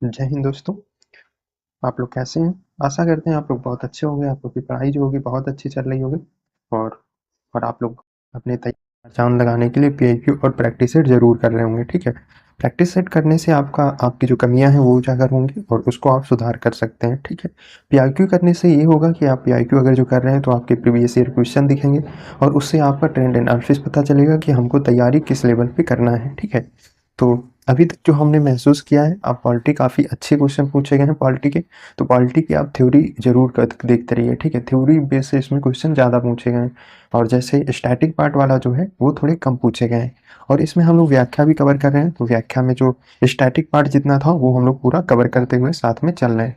जय हिंद दोस्तों। आप लोग कैसे हैं? आशा करते हैं आप लोग बहुत अच्छे होंगे। आप लोग की पढ़ाई जो होगी बहुत अच्छी चल रही होगी। और और आप लोग अपने तैयार जान लगाने के लिए पीआईक्यू और प्रैक्टिस सेट जरूर कर रहे होंगे। ठीक है, प्रैक्टिस सेट करने से आपकी जो कमियां हैं वो उजागर होंगी और उसको आप सुधार कर सकते हैं। ठीक है, पीआईक्यू करने से ये होगा कि आप पीआईक्यू अगर जो कर रहे हैं तो आपके प्रीवियस ईयर क्वेश्चन दिखेंगे और उससे आपका ट्रेंड एनालिसिस पता चलेगा कि हमको तैयारी किस लेवल पे करना है। ठीक है, तो अभी तक जो हमने महसूस किया है, आप पॉलिटी काफ़ी अच्छे क्वेश्चन पूछे गए हैं पॉलिटी के। तो पॉलिटी की आप थ्योरी जरूर देखते रहिए। ठीक है, थ्योरी बेस से इसमें क्वेश्चन ज़्यादा पूछे गए हैं और जैसे स्टैटिक पार्ट वाला जो है वो थोड़े कम पूछे गए हैं। और इसमें हम लोग व्याख्या भी कवर कर रहे हैं, तो व्याख्या में जो स्टैटिक पार्ट जितना था वो हम लोग पूरा कवर करते हुए साथ में चल रहे हैं।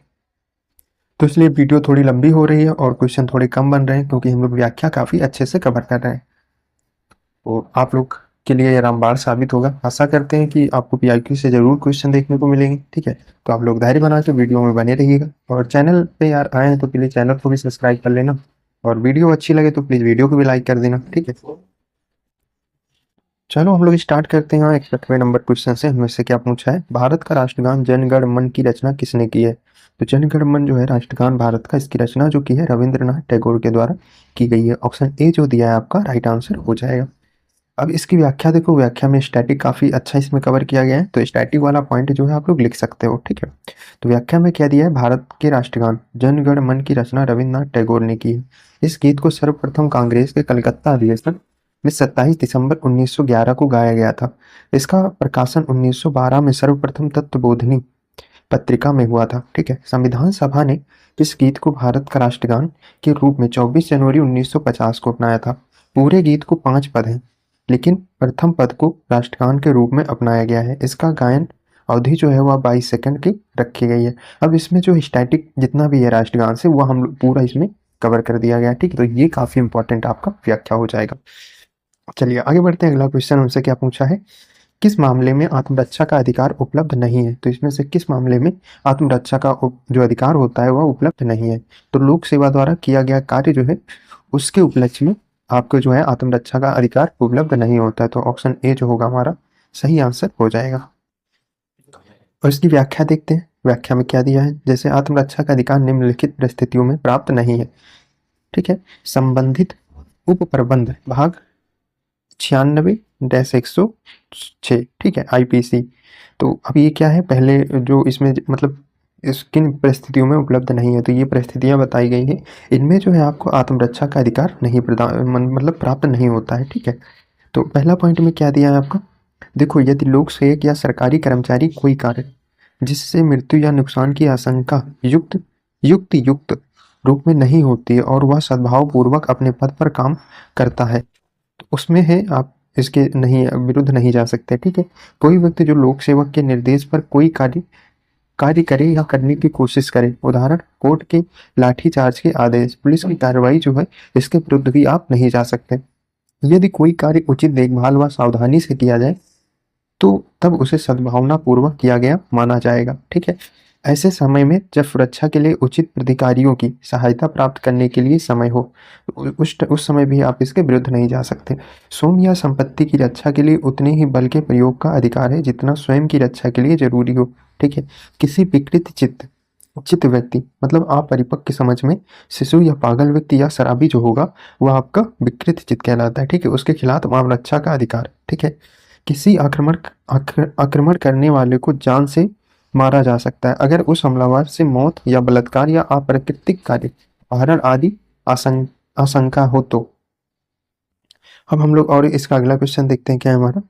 तो इसलिए वीडियो थोड़ी लंबी हो रही है और क्वेश्चन थोड़े कम बन रहे हैं क्योंकि हम लोग व्याख्या काफ़ी अच्छे से कवर कर रहे हैं। तो आप लोग के लिए ये रामबाण साबित होगा। आशा करते हैं कि आपको पीआईक्यू से जरूर क्वेश्चन देखने को मिलेंगे। ठीक है, तो आप लोग धैर्य बना के वीडियो में बने रहिएगा और चैनल पे यार आए हैं तो प्लीज चैनल को भी सब्सक्राइब कर लेना और वीडियो अच्छी लगे तो प्लीज वीडियो को भी लाइक कर देना। ठीक है, चलो हम लोग स्टार्ट करते हैं। 61वें नंबर क्वेश्चन से हमें से क्या पूछा है, भारत का राष्ट्रगान जन गण मन की रचना किसने की है? तो जन गण मन जो है राष्ट्रगान भारत का, इसकी रचना जो की है रविंद्रनाथ टैगोर के द्वारा की गई है। ऑप्शन ए जो दिया है आपका राइट आंसर हो जाएगा। अब इसकी व्याख्या देखो, व्याख्या में स्टैटिक काफी अच्छा इसमें कवर किया गया है, तो स्टैटिक वाला पॉइंट जो है आप लोग लिख सकते हो। ठीक है, तो व्याख्या में क्या दिया है, भारत के राष्ट्रगान जन गण मन की रचना रविन्द्रनाथ टैगोर ने की है। इस गीत को सर्वप्रथम कांग्रेस के कलकत्ता अधिवेशन में 27 दिसंबर 1911 को गाया गया था। इसका प्रकाशन 1912 में सर्वप्रथम तत्वबोधिनी पत्रिका में हुआ था। ठीक है, संविधान सभा ने इस गीत को भारत का राष्ट्रगान के रूप में 24 जनवरी 1950 को अपनाया था। पूरे गीत को 5 पद हैं, लेकिन प्रथम पद को राष्ट्रगान के रूप में अपनाया गया है। इसका गायन अवधि जो है वह 22 सेकंड की रखी गई है। अब इसमें जो स्टैटिक जितना भी है राष्ट्रगान से वह हम लोग पूरा इसमें कवर कर दिया गया है। ठीक है, तो ये काफी इंपॉर्टेंट आपका व्याख्या हो जाएगा। चलिए आगे बढ़ते हैं। अगला क्वेश्चन हमसे क्या पूछा है, किस मामले में आत्मरक्षा का अधिकार उपलब्ध नहीं है? तो इसमें से किस मामले में आत्मरक्षा का जो अधिकार होता है वह उपलब्ध नहीं है? तो लोक सेवा द्वारा किया गया कार्य जो है उसके उपलक्ष्य में आपको जो है आत्मरक्षा का अधिकार उपलब्ध नहीं होता है। तो ऑप्शन ए जो होगा हमारा सही आंसर हो जाएगा। और इसकी व्याख्या देखते हैं, व्याख्या में क्या दिया है, जैसे आत्मरक्षा का अधिकार निम्नलिखित परिस्थितियों में प्राप्त नहीं है। ठीक है, संबंधित उप प्रबंध भाग 96-106, ठीक है, आईपीसी। तो अब ये क्या है, पहले जो इसमें मतलब इस किन परिस्थितियों में उपलब्ध नहीं है, तो ये परिस्थितियां बताई गई हैं। इनमें जो है आपको आत्मरक्षा का अधिकार नहीं प्रदान मतलब प्राप्त नहीं होता है। ठीक है, तो पहला पॉइंट में क्या दिया है आपको, देखो यदि लोक सेवक या सरकारी कर्मचारी कोई कार्य जिससे मृत्यु या नुकसान की आशंका युक्त रूप में नहीं होती है और वह सद्भाव पूर्वक अपने पद पर काम करता है, तो उसमें है आप इसके नहीं विरुद्ध नहीं जा सकते। ठीक है, कोई व्यक्ति जो लोक सेवक के निर्देश पर कोई कार्य कार्य करे या करने की कोशिश करे, उदाहरण कोर्ट के लाठीचार्ज के आदेश, पुलिस की कार्रवाई जो है, इसके विरुद्ध भी आप नहीं जा सकते। यदि कोई कार्य उचित देखभाल व सावधानी से किया जाए तो तब उसे सद्भावना पूर्वक किया गया माना जाएगा। ठीक है, ऐसे समय में जब सुरक्षा के लिए उचित अधिकारियों की सहायता प्राप्त करने के लिए समय हो, तो उस समय भी आप इसके विरुद्ध नहीं जा सकते। स्वयं या संपत्ति की रक्षा के लिए उतने ही बल के प्रयोग का अधिकार है जितना स्वयं की रक्षा के लिए जरूरी हो। ठीक है, किसी विकृत चित्त व्यक्ति मतलब अपरिपक्व की समझ में शिशु या पागल व्यक्ति या शराबी जो होगा वह आपका विकृत चित्त कहलाता है। ठीक है, उसके खिलाफ आम रक्षा का अधिकार। ठीक है, किसी आक्रमण करने वाले को जान से मारा जा सकता है अगर उस हमलावर से मौत या बलात्कार या अप्राकृतिक कार्य अपहरण आदि आशंका हो तो। अब हम लोग और इसका अगला क्वेश्चन देखते हैं क्या है हमारा,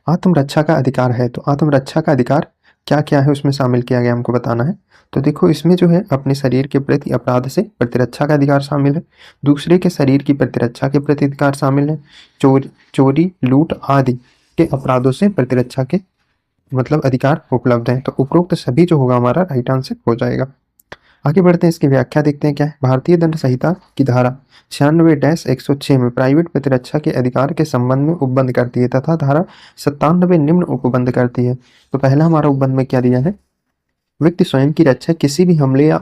आत्मरक्षा का अधिकार है, तो आत्मरक्षा का अधिकार क्या क्या है उसमें शामिल किया गया हमको बताना है। तो देखो इसमें जो है अपने शरीर के प्रति अपराध से प्रतिरक्षा का अधिकार शामिल है, दूसरे के शरीर की प्रतिरक्षा के प्रति अधिकार शामिल है, चोरी लूट आदि के अपराधों से प्रतिरक्षा के मतलब अधिकार उपलब्ध है। तो उपरोक्त सभी जो होगा हमारा राइट आंसर हो जाएगा। आगे बढ़ते हैं, इसकी व्याख्या देखते हैं क्या है, भारतीय दंड संहिता की धारा 96-106 में प्राइवेट प्रतिरक्षा के अधिकार के संबंध में उपबंध करती है तथा धारा 97 निम्न उपबंध करती है। तो पहला हमारा उपबंध में क्या दिया है, व्यक्ति स्वयं की रक्षा किसी भी हमले या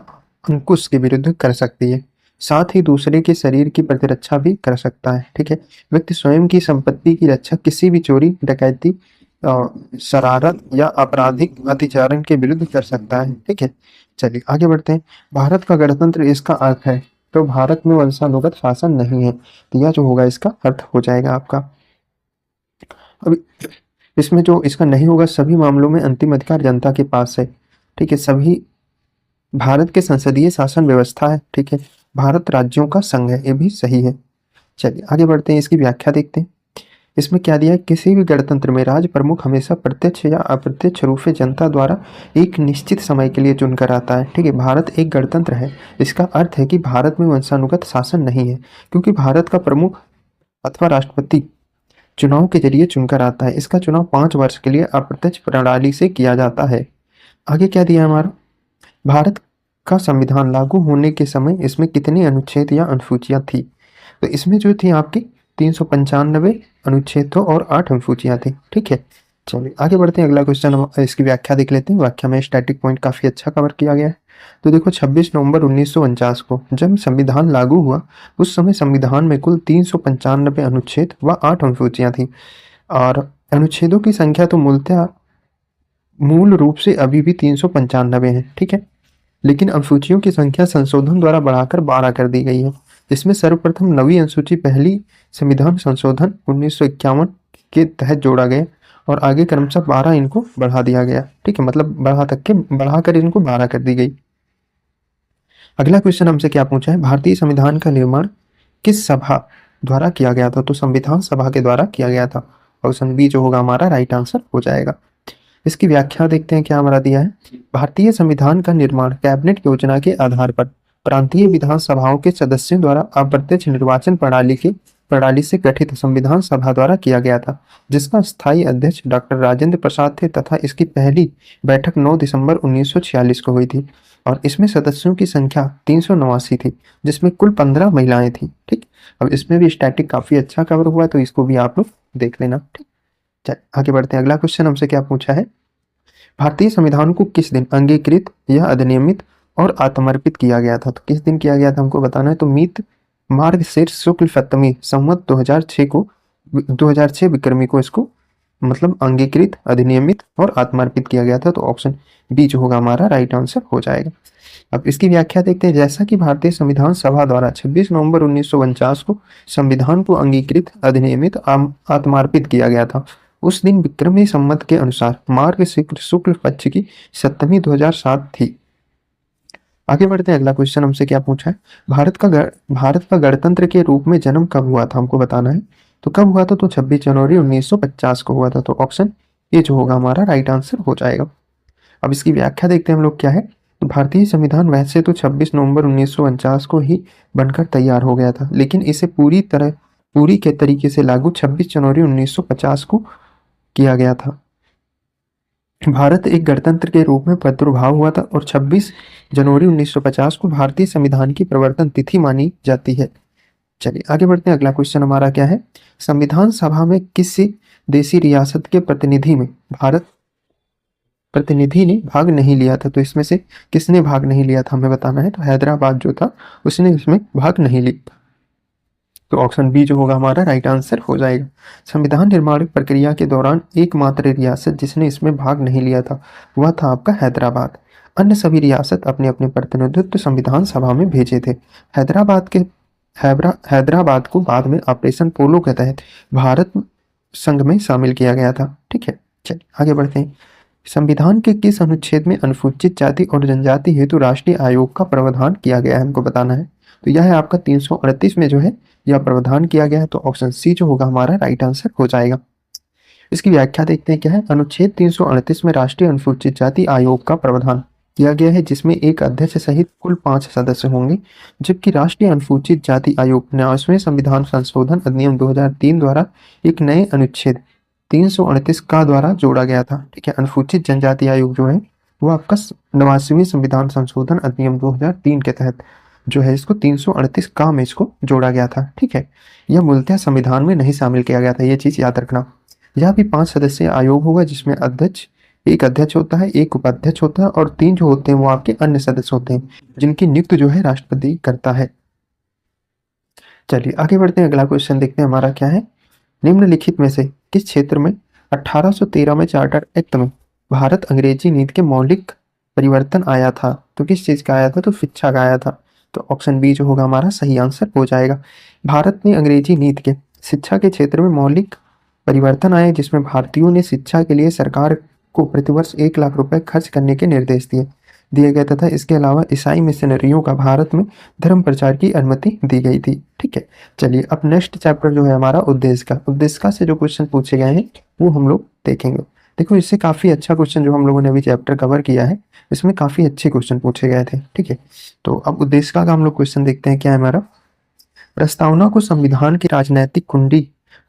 अंकुश के विरुद्ध कर सकती है, साथ ही दूसरे के शरीर की प्रतिरक्षा भी कर सकता है। ठीक है, व्यक्ति स्वयं की संपत्ति की रक्षा किसी भी चोरी डकैती शरारत या आपराधिक अतिचारण के विरुद्ध कर सकता है। ठीक है, चलिए आगे बढ़ते हैं। भारत का गणतंत्र इसका अर्थ है, तो भारत में वंशानुगत शासन नहीं है, तो यह जो होगा इसका अर्थ हो जाएगा आपका। अब इसमें जो इसका नहीं होगा, सभी मामलों में अंतिम अधिकार जनता के पास है। ठीक है, सभी भारत के संसदीय शासन व्यवस्था है। ठीक है, भारत राज्यों का संघ है, ये भी सही है। चलिए आगे बढ़ते हैं, इसकी व्याख्या देखते हैं। इसमें क्या दिया है, किसी भी गणतंत्र में राज प्रमुख हमेशा प्रत्यक्ष या अप्रत्यक्ष रूप से जनता द्वारा एक निश्चित समय के लिए चुनकर आता है। ठीक है, भारत एक गणतंत्र है, इसका अर्थ है कि भारत में वंशानुगत शासन नहीं है, क्योंकि भारत का प्रमुख अथवा राष्ट्रपति चुनाव के जरिए चुनकर आता है। इसका चुनाव 5 वर्ष के लिए अप्रत्यक्ष प्रणाली से किया जाता है। आगे क्या दिया हमारा, भारत का संविधान लागू होने के समय इसमें कितने अनुच्छेद या अनुसूचियां थी, तो इसमें जो थी आपकी 395 अनुच्छेद थे और 8 अनुसूचियां थी। ठीक है, चलिए आगे बढ़ते हैं, अगला क्वेश्चन हम इसकी व्याख्या देख लेते हैं। व्याख्या में स्टैटिक पॉइंट काफी अच्छा कवर किया गया है। तो देखो, 26 नवंबर 1949 को जब संविधान लागू हुआ, उस समय संविधान में कुल 395 अनुच्छेद व 8 अनुसूचियां थी, और अनुच्छेदों की संख्या तो मूल रूप से अभी भी 395 है। ठीक है, लेकिन अनुसूचियों की संख्या संशोधन द्वारा बढ़ाकर 12 कर दी गई है। इसमें सर्वप्रथम 9वीं अनुसूची पहली संविधान संशोधन 1951 के तहत जोड़ा गया, और आगे क्रमशः 12 इनको बढ़ा दिया गया। ठीक है, मतलब बढ़ाकर इनको 12 कर दी गई। अगला क्वेश्चन हमसे क्या पूछा है, भारतीय संविधान का निर्माण किस सभा द्वारा किया गया था, तो संविधान सभा के द्वारा किया गया था। ऑप्शन बी जो होगा हमारा राइट आंसर हो जाएगा। इसकी व्याख्या देखते हैं क्या हमारा दिया है। भारतीय संविधान का निर्माण कैबिनेट योजना के आधार पर प्रांतीय विधानसभाओं के सदस्यों द्वारा अप्रत्यक्ष निर्वाचन प्रणाली से गठित संविधान सभा द्वारा किया गया था, जिसका स्थायी अध्यक्ष डॉक्टर राजेंद्र प्रसाद थे, तथा इसकी पहली बैठक 9 दिसंबर 1946 को हुई थी, और इसमें सदस्यों की संख्या 389 थी, जिसमें कुल 15 महिलाएं थी। ठीक, अब इसमें भी स्टैटिक काफी अच्छा कवर हुआ है, तो इसको भी आप लोग देख लेना। ठीक, चलिए आगे बढ़ते हैं। अगला क्वेश्चन हमसे क्या पूछा है, भारतीय संविधान को किस दिन अंगीकृत या अधिनियमित और आत्मर्पित किया गया था, तो किस दिन किया गया था हमको बताना है। तो मित मार्गशीर्ष शुक्ल सप्तमी संवत 2006 विक्रमी को इसको मतलब अंगीकृत, अधिनियमित और आत्मर्पित किया गया था, तो ऑप्शन बी जो होगा हमारा राइट आंसर हो जाएगा। अब इसकी व्याख्या देखते हैं। जैसा कि भारतीय संविधान सभा द्वारा 26 नवंबर 1949 को संविधान को अंगीकृत, अधिनियमित, आत्मार्पित किया गया था, उस दिन विक्रमी संवत के अनुसार मार्ग शुक्ल पक्ष की सप्तमी 2007 थी। आगे बढ़ते हैं, अगला क्वेश्चन हमसे क्या पूछा है, भारत का गणतंत्र के रूप में जन्म कब हुआ था हमको बताना है। तो कब हुआ था, तो 26 जनवरी 1950 को हुआ था, तो ऑप्शन ए जो होगा हमारा राइट आंसर हो जाएगा। अब इसकी व्याख्या देखते हैं हम लोग क्या है। तो भारतीय संविधान वैसे तो 26 नवंबर 1949 को ही बनकर तैयार हो गया था, लेकिन इसे पूरी के तरीके से लागू 26 जनवरी 1950 को किया गया था। भारत एक गणतंत्र के रूप में प्रादुर्भाव हुआ था, और 26 जनवरी 1950 को भारतीय संविधान की प्रवर्तन तिथि मानी जाती है। चलिए आगे बढ़ते हैं। अगला क्वेश्चन हमारा क्या है, संविधान सभा में किसी देशी रियासत के प्रतिनिधि ने भाग नहीं लिया था, तो इसमें से किसने भाग नहीं लिया था हमें बताना है। तो हैदराबाद जो था उसने इसमें भाग नहीं लिया, तो ऑप्शन बी जो होगा हमारा राइट आंसर हो जाएगा। संविधान निर्माण प्रक्रिया के दौरान एकमात्र रियासत जिसने इसमें भाग नहीं लिया था वह था आपका हैदराबाद। अन्य सभी रियासत अपने अपने प्रतिनिधित्व संविधान सभा में भेजे थे। हैदराबाद को बाद में ऑपरेशन पोलो के तहत भारत संघ में शामिल किया गया था। ठीक है, चलिए आगे बढ़ते हैं। संविधान के किस अनुच्छेद में अनुसूचित जाति और जनजाति हेतु राष्ट्रीय आयोग का प्रावधान किया गया है हमको बताना है। तो यह है आपका 338 में जो है यह प्रावधान किया गया है, तो ऑप्शन सी जो होगा हमारा राइट आंसर हो जाएगा। इसकी व्याख्या देखते हैं क्या है। अनुच्छेद 338 में राष्ट्रीय अनुसूचित जाति आयोग का प्रावधान किया गया है, जिसमें एक अध्यक्ष सहित कुल 5 सदस्य होंगे, जबकि राष्ट्रीय अनुसूचित जाति आयोग 9वें संविधान संशोधन अधिनियम 2003 द्वारा एक नए अनुच्छेद 338 का द्वारा जोड़ा गया था। ठीक है, अनुसूचित जनजाति आयोग जो है वो आपका 89वें संविधान संशोधन अधिनियम 2003 के तहत जो है इसको 338 का में इसको जोड़ा गया था। ठीक है, यह मूलतः संविधान में नहीं शामिल किया गया था, ये चीज याद रखना। यह भी 5 सदस्यीय आयोग होगा, जिसमें एक अध्यक्ष होता है, एक उपाध्यक्ष होता है, और 3 जो होते हैं वो आपके अन्य सदस्य होते हैं, जिनकी नियुक्ति जो है राष्ट्रपति करता है। चलिए आगे बढ़ते हैं, अगला क्वेश्चन देखते हैं हमारा क्या है। निम्नलिखित में से किस क्षेत्र में 1813 में चार्टर एक्ट में भारत अंग्रेजी नीति के मौलिक परिवर्तन आया था। तो किस चीज का आया था? तो शिक्षा का आया था। तो ऑप्शन बी जो होगा हमारा सही आंसर हो जाएगा। भारत में अंग्रेजी नीति के शिक्षा के क्षेत्र में मौलिक परिवर्तन आए, जिसमें भारतीयों ने शिक्षा के लिए सरकार को प्रतिवर्ष 1 लाख रुपए खर्च करने के निर्देश दिए गए तथा इसके अलावा ईसाई मिशनरियों का भारत में धर्म प्रचार की अनुमति दी गई थी। ठीक है, चलिए अब नेक्स्ट चैप्टर जो है हमारा उद्देश्य से जो क्वेश्चन पूछे गए हैं वो हम लोग देखेंगे। देखो, इससे काफी अच्छा क्वेश्चन जो हम लोगों ने अभी चैप्टर कवर किया है, इसमें काफी अच्छे क्वेश्चन पूछे गए थे। ठीक है, तो अब उद्देश्य का हम लोग क्वेश्चन देखते हैं। क्या है हमारा? प्रस्तावना को संविधान की राजनैतिक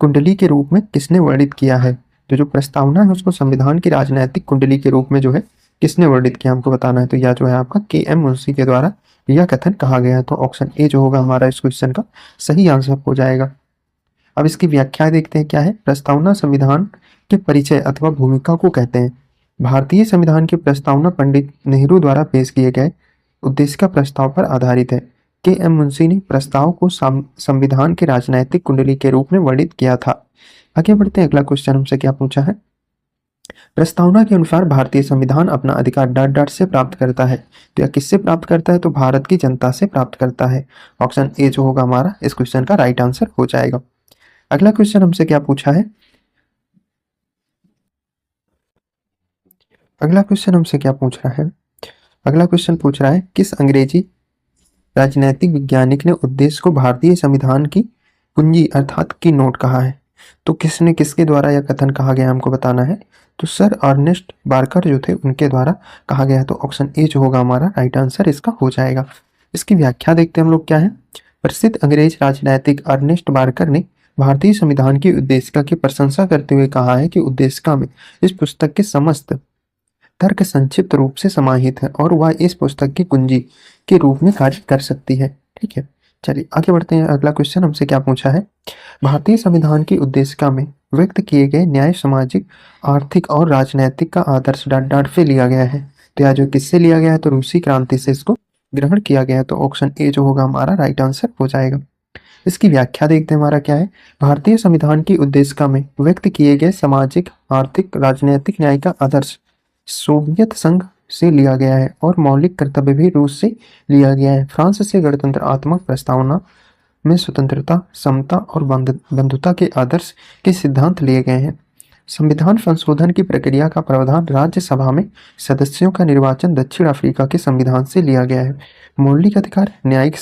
कुंडली के रूप में किसने वर्णित किया है? तो जो प्रस्तावना है उसको संविधान की राजनैतिक कुंडली के रूप में जो है किसने वर्णित किया, हमको बताना है। तो यह जो है आपका के.एम. मुंशी के द्वारा यह कथन कहा गया है। तो ऑप्शन ए जो होगा हमारा इस क्वेश्चन का सही आंसर हो जाएगा। अब इसकी व्याख्या देखते हैं। क्या है? प्रस्तावना संविधान के परिचय अथवा भूमिका को कहते हैं। भारतीय संविधान की प्रस्तावना पंडित नेहरू द्वारा पेश किए गए उद्देश्य का प्रस्ताव पर आधारित है। के.एम. मुंशी ने प्रस्ताव को संविधान के राजनैतिक कुंडली के रूप में वर्णित किया था। आगे बढ़ते हैं। अगला क्वेश्चन हमसे क्या पूछा है? प्रस्तावना के अनुसार भारतीय संविधान अपना अधिकार डाट से प्राप्त करता है। तो यह किससे प्राप्त करता है? तो भारत की जनता से प्राप्त करता है। ऑप्शन ए जो होगा हमारा इस क्वेश्चन का राइट आंसर हो जाएगा। अगला क्वेश्चन हमसे क्या पूछा है? अगला क्वेश्चन हमसे क्या पूछ रहा है? अगला क्वेश्चन पूछ रहा है किस अंग्रेजी राजनैतिक वैज्ञानिक ने उद्देश्य को भारतीय संविधान की कुंजी अर्थात की नोट कहा है? तो किसने किसके द्वारा यह कथन कहा गया हमको बताना है। तो सर अर्नेस्ट बार्कर जो थे उनके द्वारा कहा गया है। तो ऑप्शन ए जो होगा हमारा राइट आंसर इसका हो जाएगा। इसकी व्याख्या देखते हैं हम लोग। क्या है? प्रसिद्ध अंग्रेज राजनैतिक अर्नेस्ट बार्कर ने भारतीय संविधान की उद्देशिका की प्रशंसा करते हुए कहा है कि उद्देशिका में इस पुस्तक के समस्त तर्क संक्षिप्त रूप से समाहित है और वह इस पुस्तक की कुंजी के रूप में कार्य कर सकती है। ठीक है, चलिए आगे बढ़ते हैं। अगला क्वेश्चन हमसे क्या पूछा है? भारतीय संविधान की उद्देशिका में व्यक्त किए गए न्याय, सामाजिक, आर्थिक और राजनैतिक का आदर्श डाट से लिया गया है। तो यह जो किससे लिया गया है? तो रूसी क्रांति से इसको ग्रहण किया गया है। तो ऑप्शन ए जो होगा हमारा राइट आंसर हो जाएगा। इसकी व्याख्या देखते हैं हमारा क्या है। भारतीय संविधान की उद्देशिका में व्यक्त किए गए सामाजिक, आर्थिक, राजनीतिक न्याय का आदर्श सोवियत संघ से लिया गया है और मौलिक कर्तव्य भी रूस से लिया गया है। फ्रांस से गणतंत्रात्मक प्रस्तावना में स्वतंत्रता, समता और बंधुता के आदर्श के सिद्धांत लिए गए हैं। संविधान संशोधन की प्रक्रिया का प्रावधान राज्यसभा में सदस्यों का निर्वाचन दक्षिण अफ्रीका के संविधान से लिया गया है। मौलिक अधिकार, न्यायिक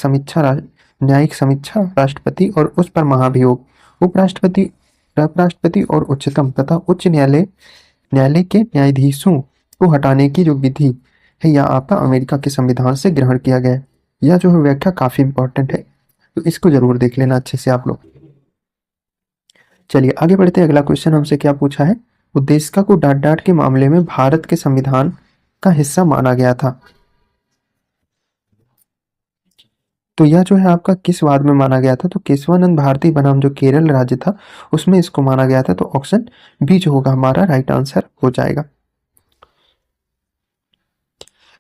समीक्षा राष्ट्रपति और उस पर महाभियोग, उपराष्ट्रपति और उच्चतम तथा उच्च न्यायालय के न्यायाधीशों को हटाने की जो विधि है यह आपका अमेरिका के संविधान से ग्रहण किया गया है। यह जो है व्याख्या काफी इंपॉर्टेंट है, तो इसको जरूर देख लेना अच्छे से आप लोग। चलिए आगे बढ़ते हैं। अगला क्वेश्चन हमसे क्या पूछा है? उद्देशिका को डाट के मामले में भारत के संविधान का हिस्सा माना गया था। तो यह जो है आपका किस वाद में माना गया था? तो केशवानंद भारती बनाम जो केरल राज्य था उसमें इसको माना गया था। तो ऑप्शन बी जो होगा हमारा राइट आंसर हो जाएगा।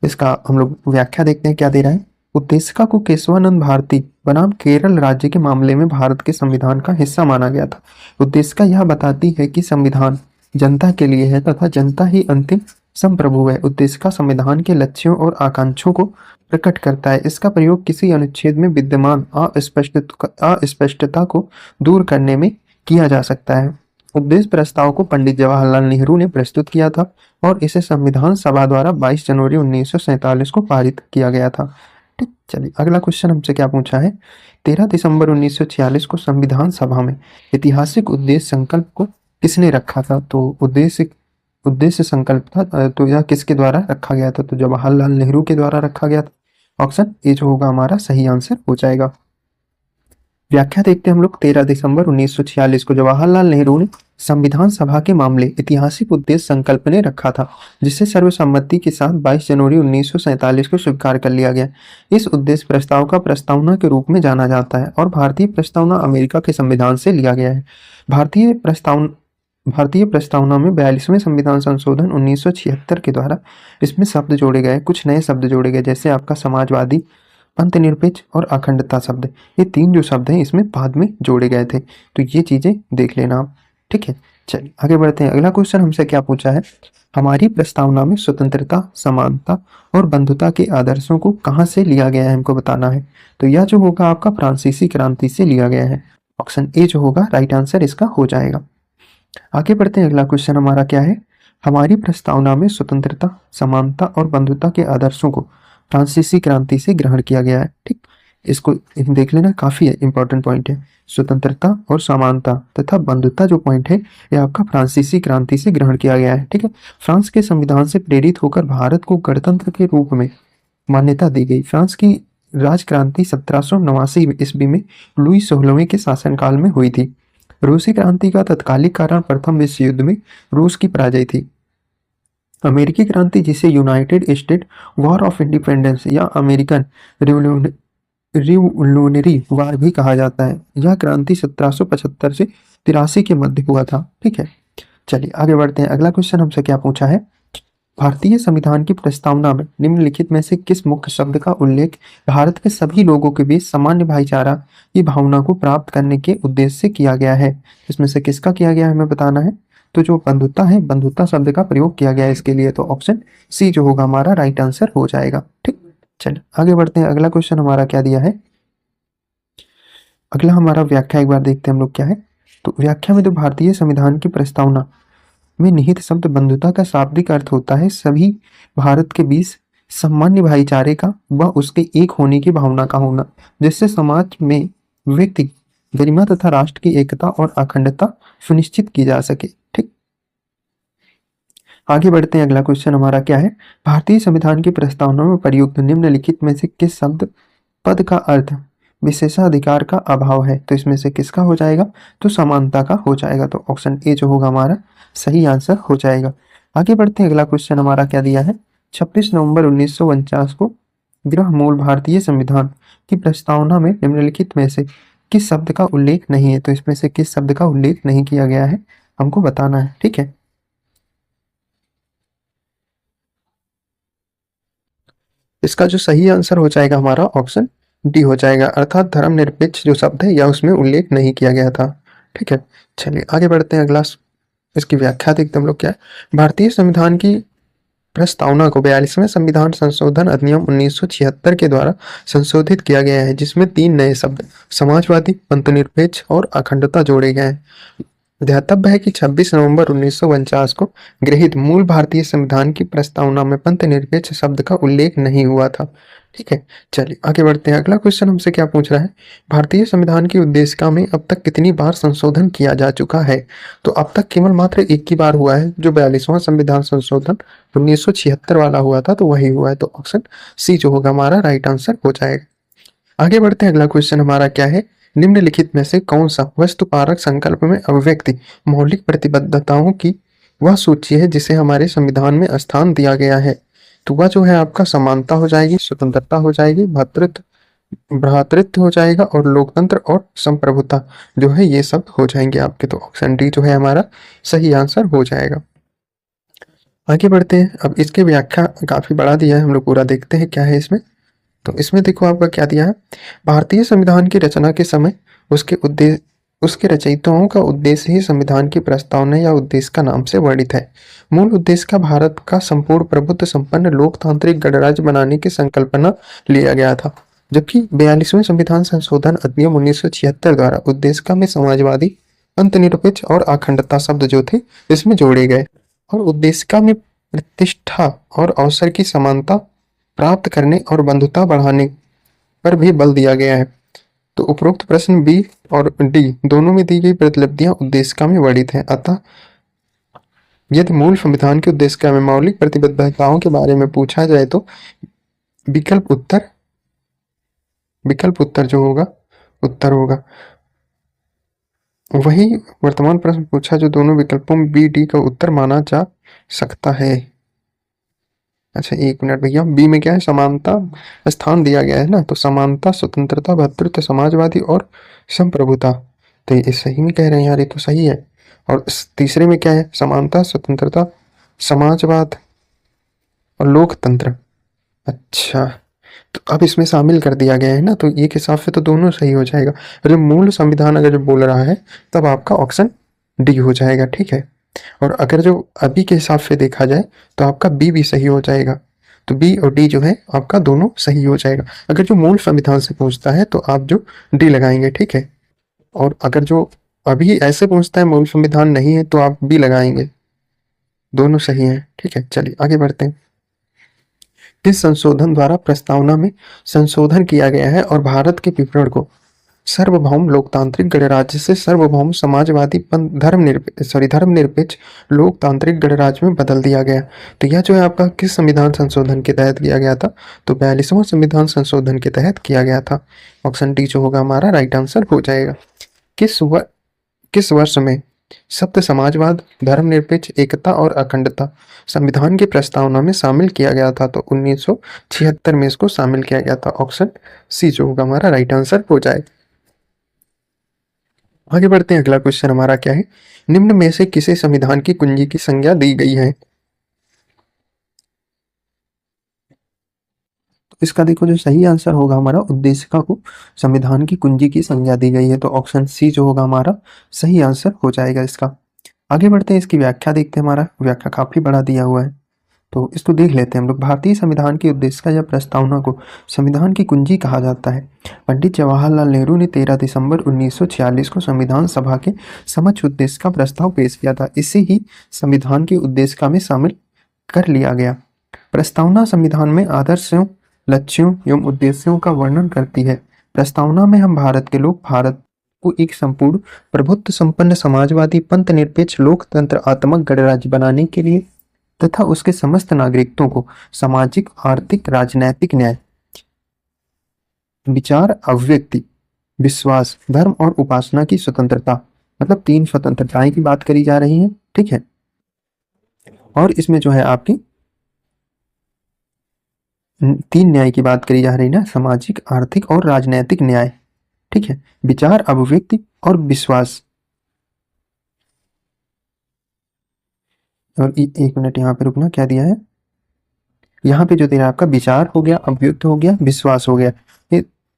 इसका हम लोग व्याख्या देखते हैं क्या दे रहा है। उद्देशिका को केशवानंद भारती बनाम केरल राज्य के मामले में भारत के संविधान का हिस्सा माना गया था। उद्देशिका यह बताती है कि संविधान जनता के लिए है तथा जनता ही अंतिम संप्रभु है। उद्देशिका संविधान के लक्ष्यों और आकांक्षों को प्रकट करता है। इसका प्रयोग किसी अनुच्छेद में विद्यमान अस्पष्टता को दूर करने में किया जा सकता है। उद्देश्य प्रस्ताव को पंडित जवाहरलाल नेहरू ने प्रस्तुत किया था और इसे संविधान सभा द्वारा 22 जनवरी 1947 को पारित किया गया था। ठीक, चलिए अगला क्वेश्चन हमसे क्या पूछा है? 13 दिसंबर 1946 को संविधान सभा में ऐतिहासिक उद्देश्य संकल्प को किसने रखा था? तो उद्देश्य संकल्प था, तो यह किसके द्वारा रखा गया था? तो जवाहरलाल नेहरू के द्वारा रखा गया था। ऑप्शन ए जो होगा हमारा सही आंसर हो जाएगा। व्याख्या देखते हैं हम लोग। 13 दिसंबर 1946 को जवाहरलाल नेहरू ने संविधान सभा के मामले ऐतिहासिक उद्देश्य संकल्प ने रखा था, जिसे सर्वसम्मति के साथ 22 जनवरी 1947 को स्वीकार कर लिया गया। इस उद्देश्य प्रस्ताव का प्रस्तावना के रूप में जाना जाता है और भारतीय प्रस्तावना अमेरिका के संविधान से लिया गया है। भारतीय प्रस्तावना में 42वें संविधान संशोधन 1976 के द्वारा इसमें शब्द जोड़े गए, कुछ नए शब्द जोड़े गए, जैसे आपका समाजवादी, पंथनिरपेक्ष और अखंडता शब्द। ये 3 जो शब्द हैं इसमें बाद में जोड़े गए थे। तो ये चीजें देख लेना आप। ठीक है, चलिए आगे बढ़ते हैं। अगला क्वेश्चन हमसे क्या पूछा है, हमारी प्रस्तावना में स्वतंत्रता, समानता और बंधुता के आदर्शों को कहाँ से लिया गया है, हमको बताना है। तो यह जो होगा आपका फ्रांसीसी क्रांति से लिया गया है। ऑप्शन ए जो होगा राइट आंसर इसका हो जाएगा। आगे बढ़ते हैं। अगला क्वेश्चन हमारा क्या है, हमारी प्रस्तावना में स्वतंत्रता, समानता और बंधुता के आदर्शों को फ्रांसीसी क्रांति से ग्रहण किया गया है। ठीक, इसको देख लेना, काफी इंपॉर्टेंट पॉइंट है। स्वतंत्रता और समानता तथा बंधुता जो पॉइंट है ये आपका फ्रांसीसी क्रांति से ग्रहण किया गया है। ठीक है, फ्रांस के संविधान से प्रेरित होकर भारत को गणतंत्र के रूप में मान्यता दी गई। फ्रांस की राजक्रांति 1789 ईस्वी में लुई 16वें के शासनकाल में हुई थी। रूसी क्रांति का तत्कालिक कारण प्रथम विश्व युद्ध में रूस की पराजय थी। अमेरिकी क्रांति, जिसे United state war of independence या अमेरिकन रिवोल्यूशनरी वार भी कहा जाता है, यह क्रांति 1775 से 83 के मध्य हुआ था। ठीक है, चलिए आगे बढ़ते हैं। अगला क्वेश्चन हमसे क्या पूछा है, भारतीय संविधान की प्रस्तावना में निम्नलिखित में से किस मुख्य शब्द का उल्लेख भारत के सभी लोगों के बीच सामान्य भाईचारा की भावना को प्राप्त करने के उद्देश्य से किया गया है। इसमें से किसका किया गया है हमें बताना है। तो जो बंधुता है, बंधुता शब्द का प्रयोग किया गया है इसके लिए, तो ऑप्शन सी जो होगा हमारा राइट आंसर हो जाएगा। ठीक, चलिए आगे बढ़ते हैं। अगला क्वेश्चन हमारा क्या दिया है, अगला हमारा व्याख्या एक बार देखते हैं हम लोग क्या है। तो व्याख्या में तो भारतीय संविधान की प्रस्तावना में निहित शब्द बंधुता का शाब्दिक अर्थ होता है सभी भारत के बीच सामान्य भाईचारे का व उसके एक होने की भावना का होना, जिससे समाज में व्यक्ति गरिमा तथा राष्ट्र की एकता और अखंडता सुनिश्चित की जा सके। ठीक, आगे बढ़ते हैं। अगला क्वेश्चन हमारा क्या है, भारतीय संविधान की प्रस्तावना में प्रयुक्त निम्नलिखित में से किस शब्द पद का अर्थ विशेषाधिकार का अभाव है। तो इसमें से किसका हो जाएगा, तो समानता का हो जाएगा। तो ऑप्शन ए जो होगा हमारा सही आंसर हो जाएगा। आगे बढ़ते हैं। अगला क्वेश्चन हमारा क्या दिया है, 26 नवंबर 1949 को गृह मूल भारतीय संविधान की प्रस्तावना में निम्नलिखित में से किस शब्द का उल्लेख नहीं है। तो इसमें से किस शब्द का उल्लेख नहीं किया गया है हमको बताना है। ठीक है, इसका जो सही आंसर हो जाएगा हमारा ऑप्शन डी हो जाएगा, अर्थात धर्मनिरपेक्ष जो शब्द है या उसमें उल्लेख नहीं किया गया था। ठीक है, चलिए आगे बढ़ते हैं। अगला इसकी व्याख्या देखते हैं हम लोग क्या है, भारतीय संविधान की प्रस्तावना को 42वें संविधान संशोधन अधिनियम 1976 के द्वारा संशोधित किया गया है, जिसमें 3 नए शब्द समाजवादी, पंथनिरपेक्ष और अखंडता जोड़े गए हैं। ध्यातव्य है कि 26 नवंबर 1949 को गृहीत मूल भारतीय संविधान की प्रस्तावना में पंथनिरपेक्ष शब्द का उल्लेख नहीं हुआ था। ठीक है, चलिए आगे बढ़ते हैं। अगला क्वेश्चन हमसे क्या पूछ रहा है, भारतीय संविधान की उद्देशिका में अब तक कितनी बार संशोधन किया जा चुका है। तो अब तक केवल मात्र एक ही बार हुआ है, जो 42वां संविधान संशोधन 1976 वाला हुआ था, तो वही हुआ है। तो ऑप्शन सी जो होगा हमारा राइट आंसर हो जाएगा। आगे बढ़ते हैं। अगला क्वेश्चन हमारा क्या है, निम्नलिखित में से कौन सा वस्तुपरक संकल्प में अभिव्यक्ति मौलिक प्रतिबद्धताओं की वह सूची है जिसे हमारे संविधान में स्थान दिया गया है। तो वह जो है आपका समानता हो जाएगी, स्वतंत्रता हो जाएगी, भ्रातृत्व हो जाएगा और लोकतंत्र और संप्रभुता जो है ये सब हो जाएंगे आपके। तो ऑप्शन डी जो है हमारा सही आंसर हो जाएगा। आगे बढ़ते हैं। अब इसके व्याख्या काफी बड़ा दिया है, हम लोग पूरा देखते हैं क्या है इसमें। तो इसमें देखो आपका क्या दिया है, भारतीय संविधान की रचना के समय उसके रचयिताओं का उद्देश्य ही संविधान की प्रस्तावना या उद्देश्य का नाम से वर्णित है। मूल उद्देश्य का भारत का संपूर्ण प्रभुत्व संपन्न लोकतांत्रिक गणराज्य बनाने की संकल्पना लिया गया था, जबकि 42वें संविधान संशोधन अधिनियम 1976 द्वारा उद्देशिका में समाजवादी, अंतनिरपेक्ष और अखंडता शब्द जो थे इसमें जोड़े गए और उद्देशिका में प्रतिष्ठा और अवसर की समानता प्राप्त करने और बंधुता बढ़ाने पर भी बल दिया गया है। तो उपरोक्त प्रश्न बी और डी दोनों में दी गई प्रतिलब्धियां उद्देशिका में वर्णित हैं। अतः यदि मूल संविधान की उद्देशिका में मौलिक प्रतिबद्धताओं के बारे में पूछा जाए तो विकल्प उत्तर जो होगा उत्तर होगा। वही वर्तमान प्रश्न पूछा जो दोनों विकल्पों में बी डी का उत्तर माना जा सकता है। अच्छा एक मिनट भैया, बी में क्या है, समानता स्थान दिया गया है ना, तो समानता, स्वतंत्रता, भ्रातृत्व, समाजवादी और संप्रभुता। तो ये सही में कह रहे हैं यार, ये तो सही है। और तीसरे में क्या है, समानता, स्वतंत्रता, समाजवाद और लोकतंत्र। अच्छा, तो अब इसमें शामिल कर दिया गया है ना, तो ये के हिसाब से तो दोनों सही हो जाएगा। और जब मूल संविधान अगर जो बोल रहा है तब आपका ऑप्शन डी हो जाएगा, ठीक है। और अगर जो अभी के हिसाब से देखा जाए तो आपका बी भी सही हो जाएगा। तो बी और डी जो है आपका दोनों सही हो जाएगा। अगर जो मूल संविधान से पूछता है तो आप जो डी लगाएंगे, ठीक है। और अगर जो अभी ऐसे पूछता है मूल संविधान नहीं है तो आप बी लगाएंगे। दोनों सही हैं, ठीक है। चलिए आगे बढ़ते हैं। किस संशोधन द्वारा प्रस्तावना में संशोधन किया गया है और भारत के विवरण को सार्वभौम लोकतांत्रिक गणराज्य से सार्वभौम समाजवादी धर्मनिरपेक्ष लोकतांत्रिक गणराज्य में बदल दिया गया। तो यह जो है आपका किस संविधान संशोधन के तहत किया गया था? तो 42वां संविधान संशोधन के तहत किया गया था। ऑप्शन डी जो होगा हमारा राइट आंसर हो जाएगा। किस वर्ष में सत्य समाजवाद, धर्मनिरपेक्ष एकता और अखंडता संविधान की प्रस्तावना में शामिल किया गया था? तो 1976 में इसको शामिल किया गया था। ऑप्शन सी जो होगा हमारा राइट आंसर हो जाएगा। आगे बढ़ते हैं। अगला क्वेश्चन हमारा क्या है? निम्न में से किसे संविधान की कुंजी की संज्ञा दी गई है? तो इसका देखो जो सही आंसर होगा हमारा, उद्देशिका को संविधान की कुंजी की संज्ञा दी गई है। तो ऑप्शन सी जो होगा हमारा सही आंसर हो जाएगा इसका। आगे बढ़ते हैं, इसकी व्याख्या देखते हैं। हमारा व्याख्या काफी बड़ा दिया हुआ है तो इसको देख लेते हैं हम लोग। भारतीय संविधान की उद्देशिका या प्रस्तावना को संविधान की कुंजी कहा जाता है। पंडित जवाहरलाल नेहरू ने 13 दिसंबर 1946 को संविधान सभा के समक्ष उद्देशिका प्रस्ताव पेश किया था। इसे ही संविधान की उद्देशिका में शामिल कर लिया गया। प्रस्तावना संविधान में आदर्शों, लक्ष्यों एवं उद्देश्यों का वर्णन करती है। प्रस्तावना में हम भारत के लोग भारत को एक संपूर्ण प्रभुत्व संपन्न समाजवादी पंथ निरपेक्ष लोकतंत्र आत्मक गणराज्य बनाने के लिए तथा उसके समस्त नागरिकों को सामाजिक, आर्थिक, राजनैतिक न्याय, विचार, अभिव्यक्ति, विश्वास, धर्म और उपासना की स्वतंत्रता, मतलब 3 स्वतंत्रताएं की बात करी जा रही है, ठीक है। और इसमें जो है आपकी 3 न्याय की बात करी जा रही है ना, सामाजिक, आर्थिक और राजनैतिक न्याय, ठीक है। विचार, अभिव्यक्ति और विश्वास। और एक मिनट यहाँ पे रुकना, क्या दिया है यहाँ पे? जो दिया आपका विचार हो गया, अभिव्यक्त हो गया, विश्वास हो गया,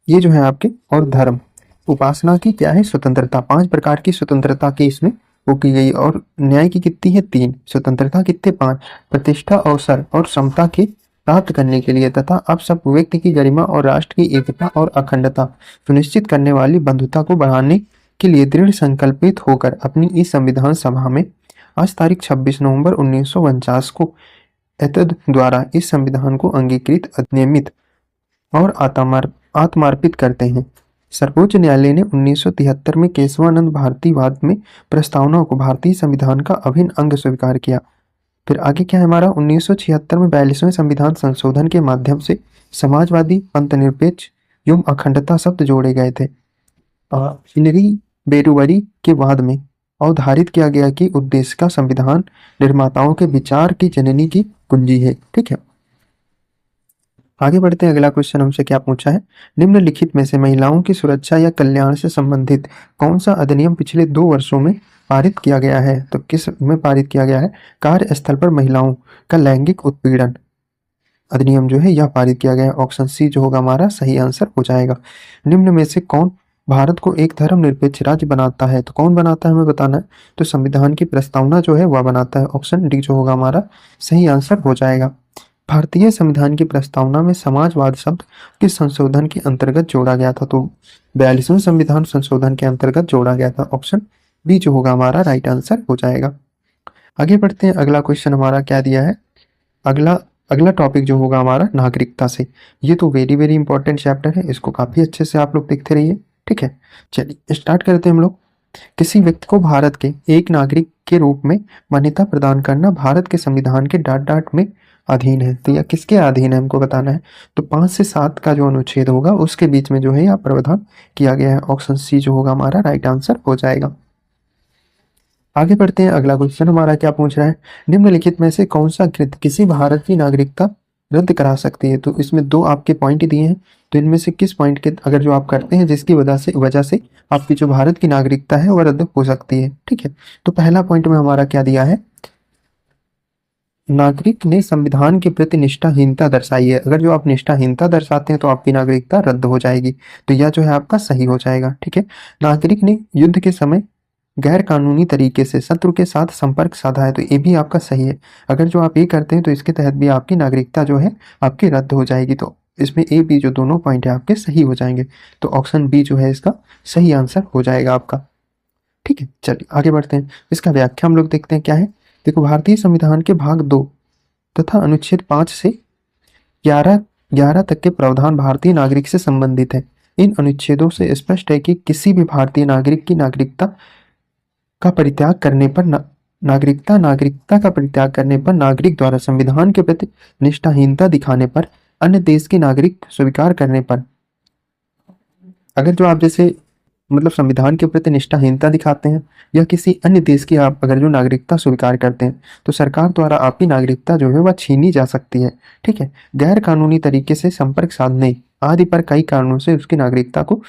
ये जो है आपके, और धर्म, उपासना की क्या है? स्वतंत्रता। 5 प्रकार की स्वतंत्रता की इसमें वो की गई। और न्याय की कितनी है? 3। स्वतंत्रता कितने? 5। प्रतिष्ठा, अवसर और समता के प्राप्त करने के लिए तथा अब सब व्यक्ति की गरिमा और राष्ट्र की एकता और अखंडता सुनिश्चित करने वाली बंधुता को बढ़ाने के लिए दृढ़ संकल्पित होकर अपनी इस संविधान सभा में आज तारीख 26 नवंबर 1949 को एतद द्वारा इस संविधान को अंगीकृत, अधिनियमित और आत्मार्पित करते हैं। सर्वोच्च न्यायालय ने 1973 में केशवानंद भारतीवाद में प्रस्तावना को भारतीय संविधान का अभिन्न अंग स्वीकार किया। फिर आगे क्या है हमारा? 1976 में 42वें संविधान संशोधन के माध्यम से समाजवादी, पंथनिरपेक्ष एवं अखंडता शब्द जोड़े गए थे। हिनरी बेरुवरी के बाद में अवधारित किया गया कि उद्देश्य का संविधान निर्माताओं के विचार की जननी की कुंजी है, ठीक है। आगे बढ़ते हैं। अगला क्वेश्चन हमसे क्या पूछा है? निम्नलिखित में से महिलाओं की सुरक्षा या कल्याण से संबंधित कौन सा अधिनियम पिछले 2 वर्षों में पारित किया गया है? तो किस में पारित किया गया है? कार्यस्थल पर महिलाओं का लैंगिक उत्पीड़न अधिनियम जो है यह पारित किया गया है। ऑप्शन सी जो होगा हमारा सही आंसर हो जाएगा। निम्न में से कौन भारत को एक धर्मनिरपेक्ष राज्य बनाता है? तो कौन बनाता है हमें बताना है। तो संविधान की प्रस्तावना जो है वह बनाता है। ऑप्शन डी जो होगा हमारा सही आंसर हो जाएगा। भारतीय संविधान की प्रस्तावना में समाजवाद शब्द किस संशोधन के अंतर्गत जोड़ा गया था? तो 42वें संविधान संशोधन के अंतर्गत जोड़ा गया था। ऑप्शन बी जो होगा हमारा राइट आंसर हो जाएगा। आगे बढ़ते हैं। अगला क्वेश्चन हमारा क्या दिया है? अगला टॉपिक जो होगा हमारा नागरिकता से। ये तो वेरी वेरी इंपॉर्टेंट चैप्टर है, इसको काफी अच्छे से आप लोग देखते रहिए, ठीक है। चलिए स्टार्ट करते हैं हम लोग। किसी व्यक्ति को भारत के एक नागरिक के रूप में मान्यता प्रदान करना भारत के संविधान के डाट में अधीन है। तो यह किसके अधीन है हमको बताना है। तो 5 से 7 का जो अनुच्छेद होगा उसके बीच में जो है यह प्रावधान किया गया है। ऑप्शन सी जो होगा हमारा राइट आंसर हो जाएगा। आगे बढ़ते हैं। अगला क्वेश्चन हमारा क्या पूछ रहा है? निम्नलिखित में से कौन सा कृत्य किसी भारत की नागरिकता रद्द करा सकती है? तो इसमें 2 आपके पॉइंट दिए हैं। तो इनमें से किस पॉइंट के अगर जो आप करते हैं जिसकी वजह से आपकी जो भारत की नागरिकता है वह रद्द हो सकती है, ठीक है। तो पहला पॉइंट में हमारा क्या दिया है? नागरिक ने संविधान के प्रति निष्ठाहीनता दर्शाई है। अगर जो आप निष्ठाहीनता दर्शाते हैं तो आपकी नागरिकता रद्द हो जाएगी। तो यह जो है आपका सही हो जाएगा, ठीक है। नागरिक ने युद्ध के समय गैर कानूनी तरीके से शत्रु के साथ संपर्क साधा है, तो ये भी आपका सही है। अगर जो आप ये करते हैं तो इसके तहत भी आपकी नागरिकता जो है आपकी रद्द हो जाएगी। तो इसमें ए बी जो दोनों पॉइंट है आपके सही हो जाएंगे। तो ऑप्शन बी जो है इसका सही आंसर हो जाएगा आपका। ठीक है, चलिए आगे बढ़ते हैं। इसका व्याख्या हम लोग देखते हैं क्या है। देखो, भारतीय संविधान के भाग 2 तथा अनुच्छेद 5 से 11 तक के प्रावधान भारतीय नागरिक से संबंधित है। इन अनुच्छेदों से स्पष्ट है कि किसी भी भारतीय नागरिक की नागरिकता का परित्याग करने पर नागरिकता का परित्याग करने पर, नागरिक द्वारा संविधान के प्रति निष्ठाहीनता दिखाने पर, अन्य देश के नागरिक स्वीकार करने पर, अगर जो आप जैसे मतलब संविधान के प्रति निष्ठाहीनता दिखाते हैं या किसी अन्य देश की आप अगर जो नागरिकता स्वीकार करते हैं तो सरकार द्वारा आपकी नागरिकता जो है वह छीनी जा सकती है। ठीक है, गैर कानूनी तरीके से संपर्क साधने आदि पर कई कारणों से उसकी नागरिकता को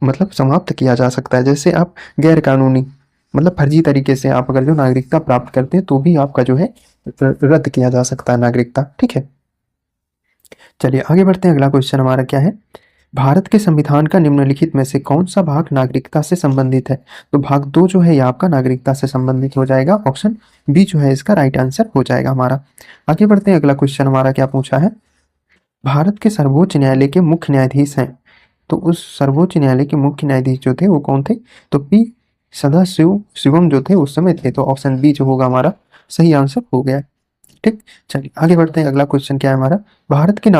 मतलब समाप्त किया जा सकता है। जैसे आप गैर कानूनी मतलब फर्जी तरीके से आप अगर जो नागरिकता प्राप्त करते हैं तो भी आपका जो है रद्द किया जा सकता है नागरिकता। ठीक है, चलिए आगे बढ़ते हैं। अगला क्वेश्चन हमारा क्या है, भारत के संविधान का निम्नलिखित में से कौन सा भाग नागरिकता से संबंधित है। तो भाग 2 जो है ये आपका नागरिकता से संबंधित हो जाएगा। ऑप्शन बी जो है इसका राइट आंसर हो जाएगा हमारा। आगे बढ़ते हैं। अगला क्वेश्चन हमारा क्या पूछा है, भारत के सर्वोच्च न्यायालय के मुख्य न्यायाधीश हैं, तो उस सर्वोच्च न्यायालय के मुख्य न्यायाधीश जो थे वो कौन थे। तो पी सदाशिव शिवम जो थे उस समय थे। तो ऑप्शन बी जो होगा हमारा सही आंसर हो गया। ठीक, चलिए आगे बढ़ते हैं। अगला क्वेश्चन क्या है हमारा, भारत की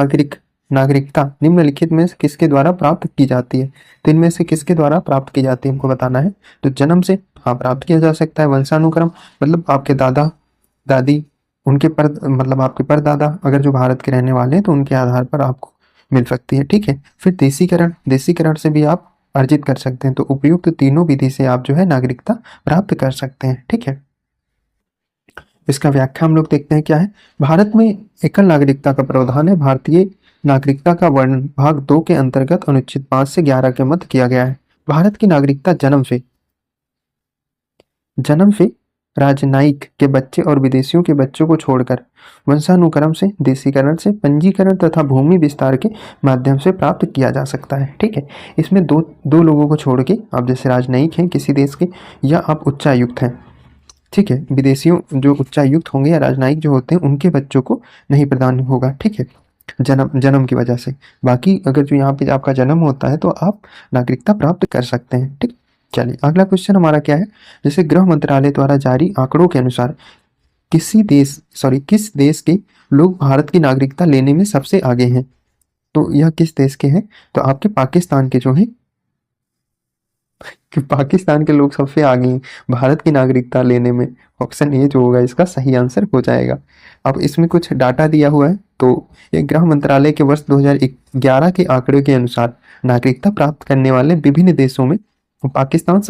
नागरिकता निम्नलिखित में से किसके द्वारा प्राप्त की जाती है। तो इनमें से किसके द्वारा प्राप्त की जाती है हमको बताना है। तो जन्म से हाँ प्राप्त किया जा सकता है, वंशानुक्रम मतलब आपके दादा दादी उनके पर मतलब आपके परदादा अगर जो भारत के रहने वाले हैं तो उनके आधार पर आपको मिल सकती है। ठीक है, फिर देशीकरण से भी आप अर्जित कर सकते हैं। तो उपयुक्त तीनों विधि से आप जो है नागरिकता प्राप्त कर सकते हैं। ठीक है, इसका व्याख्या हम लोग देखते हैं क्या है। भारत में एकल नागरिकता का प्रावधान है। भारतीय नागरिकता का वर्णन भाग 2 के अंतर्गत अनुच्छेद 5 से 11 के मध्य किया गया है। भारत की नागरिकता जन्म से राजनयिक के बच्चे और विदेशियों के बच्चों को छोड़कर वंशानुक्रम से, देशीकरण से, पंजीकरण तथा भूमि विस्तार के माध्यम से प्राप्त किया जा सकता है। ठीक है, इसमें दो लोगों को छोड़ के आप जैसे राजनयिक हैं किसी देश के या आप उच्चायुक्त हैं। ठीक है, विदेशियों जो उच्चायुक्त होंगे या राजनयिक जो होते हैं उनके बच्चों को नहीं प्रदान होगा। ठीक है, जन्म की वजह से। बाकी अगर जो यहाँ पे आपका जन्म होता है तो आप नागरिकता प्राप्त कर सकते हैं। ठीक, चलिए अगला क्वेश्चन हमारा क्या है, जैसे गृह मंत्रालय द्वारा जारी आंकड़ों के अनुसार किस देश के लोग भारत की नागरिकता लेने में सबसे आगे हैं। तो यह किस देश के हैं। तो आपके पाकिस्तान के जो है कि पाकिस्तान के लोग सबसे आगे हैं भारत की नागरिकता लेने में। ऑप्शन ए जो होगा इसका सही आंसर हो जाएगा। अब इसमें कुछ डाटा दिया हुआ है। तो ये गृह मंत्रालय के वर्ष 2011 के आंकड़े के अनुसार नागरिकता प्राप्त करने वाले विभिन्न देशों में पाकिस्तान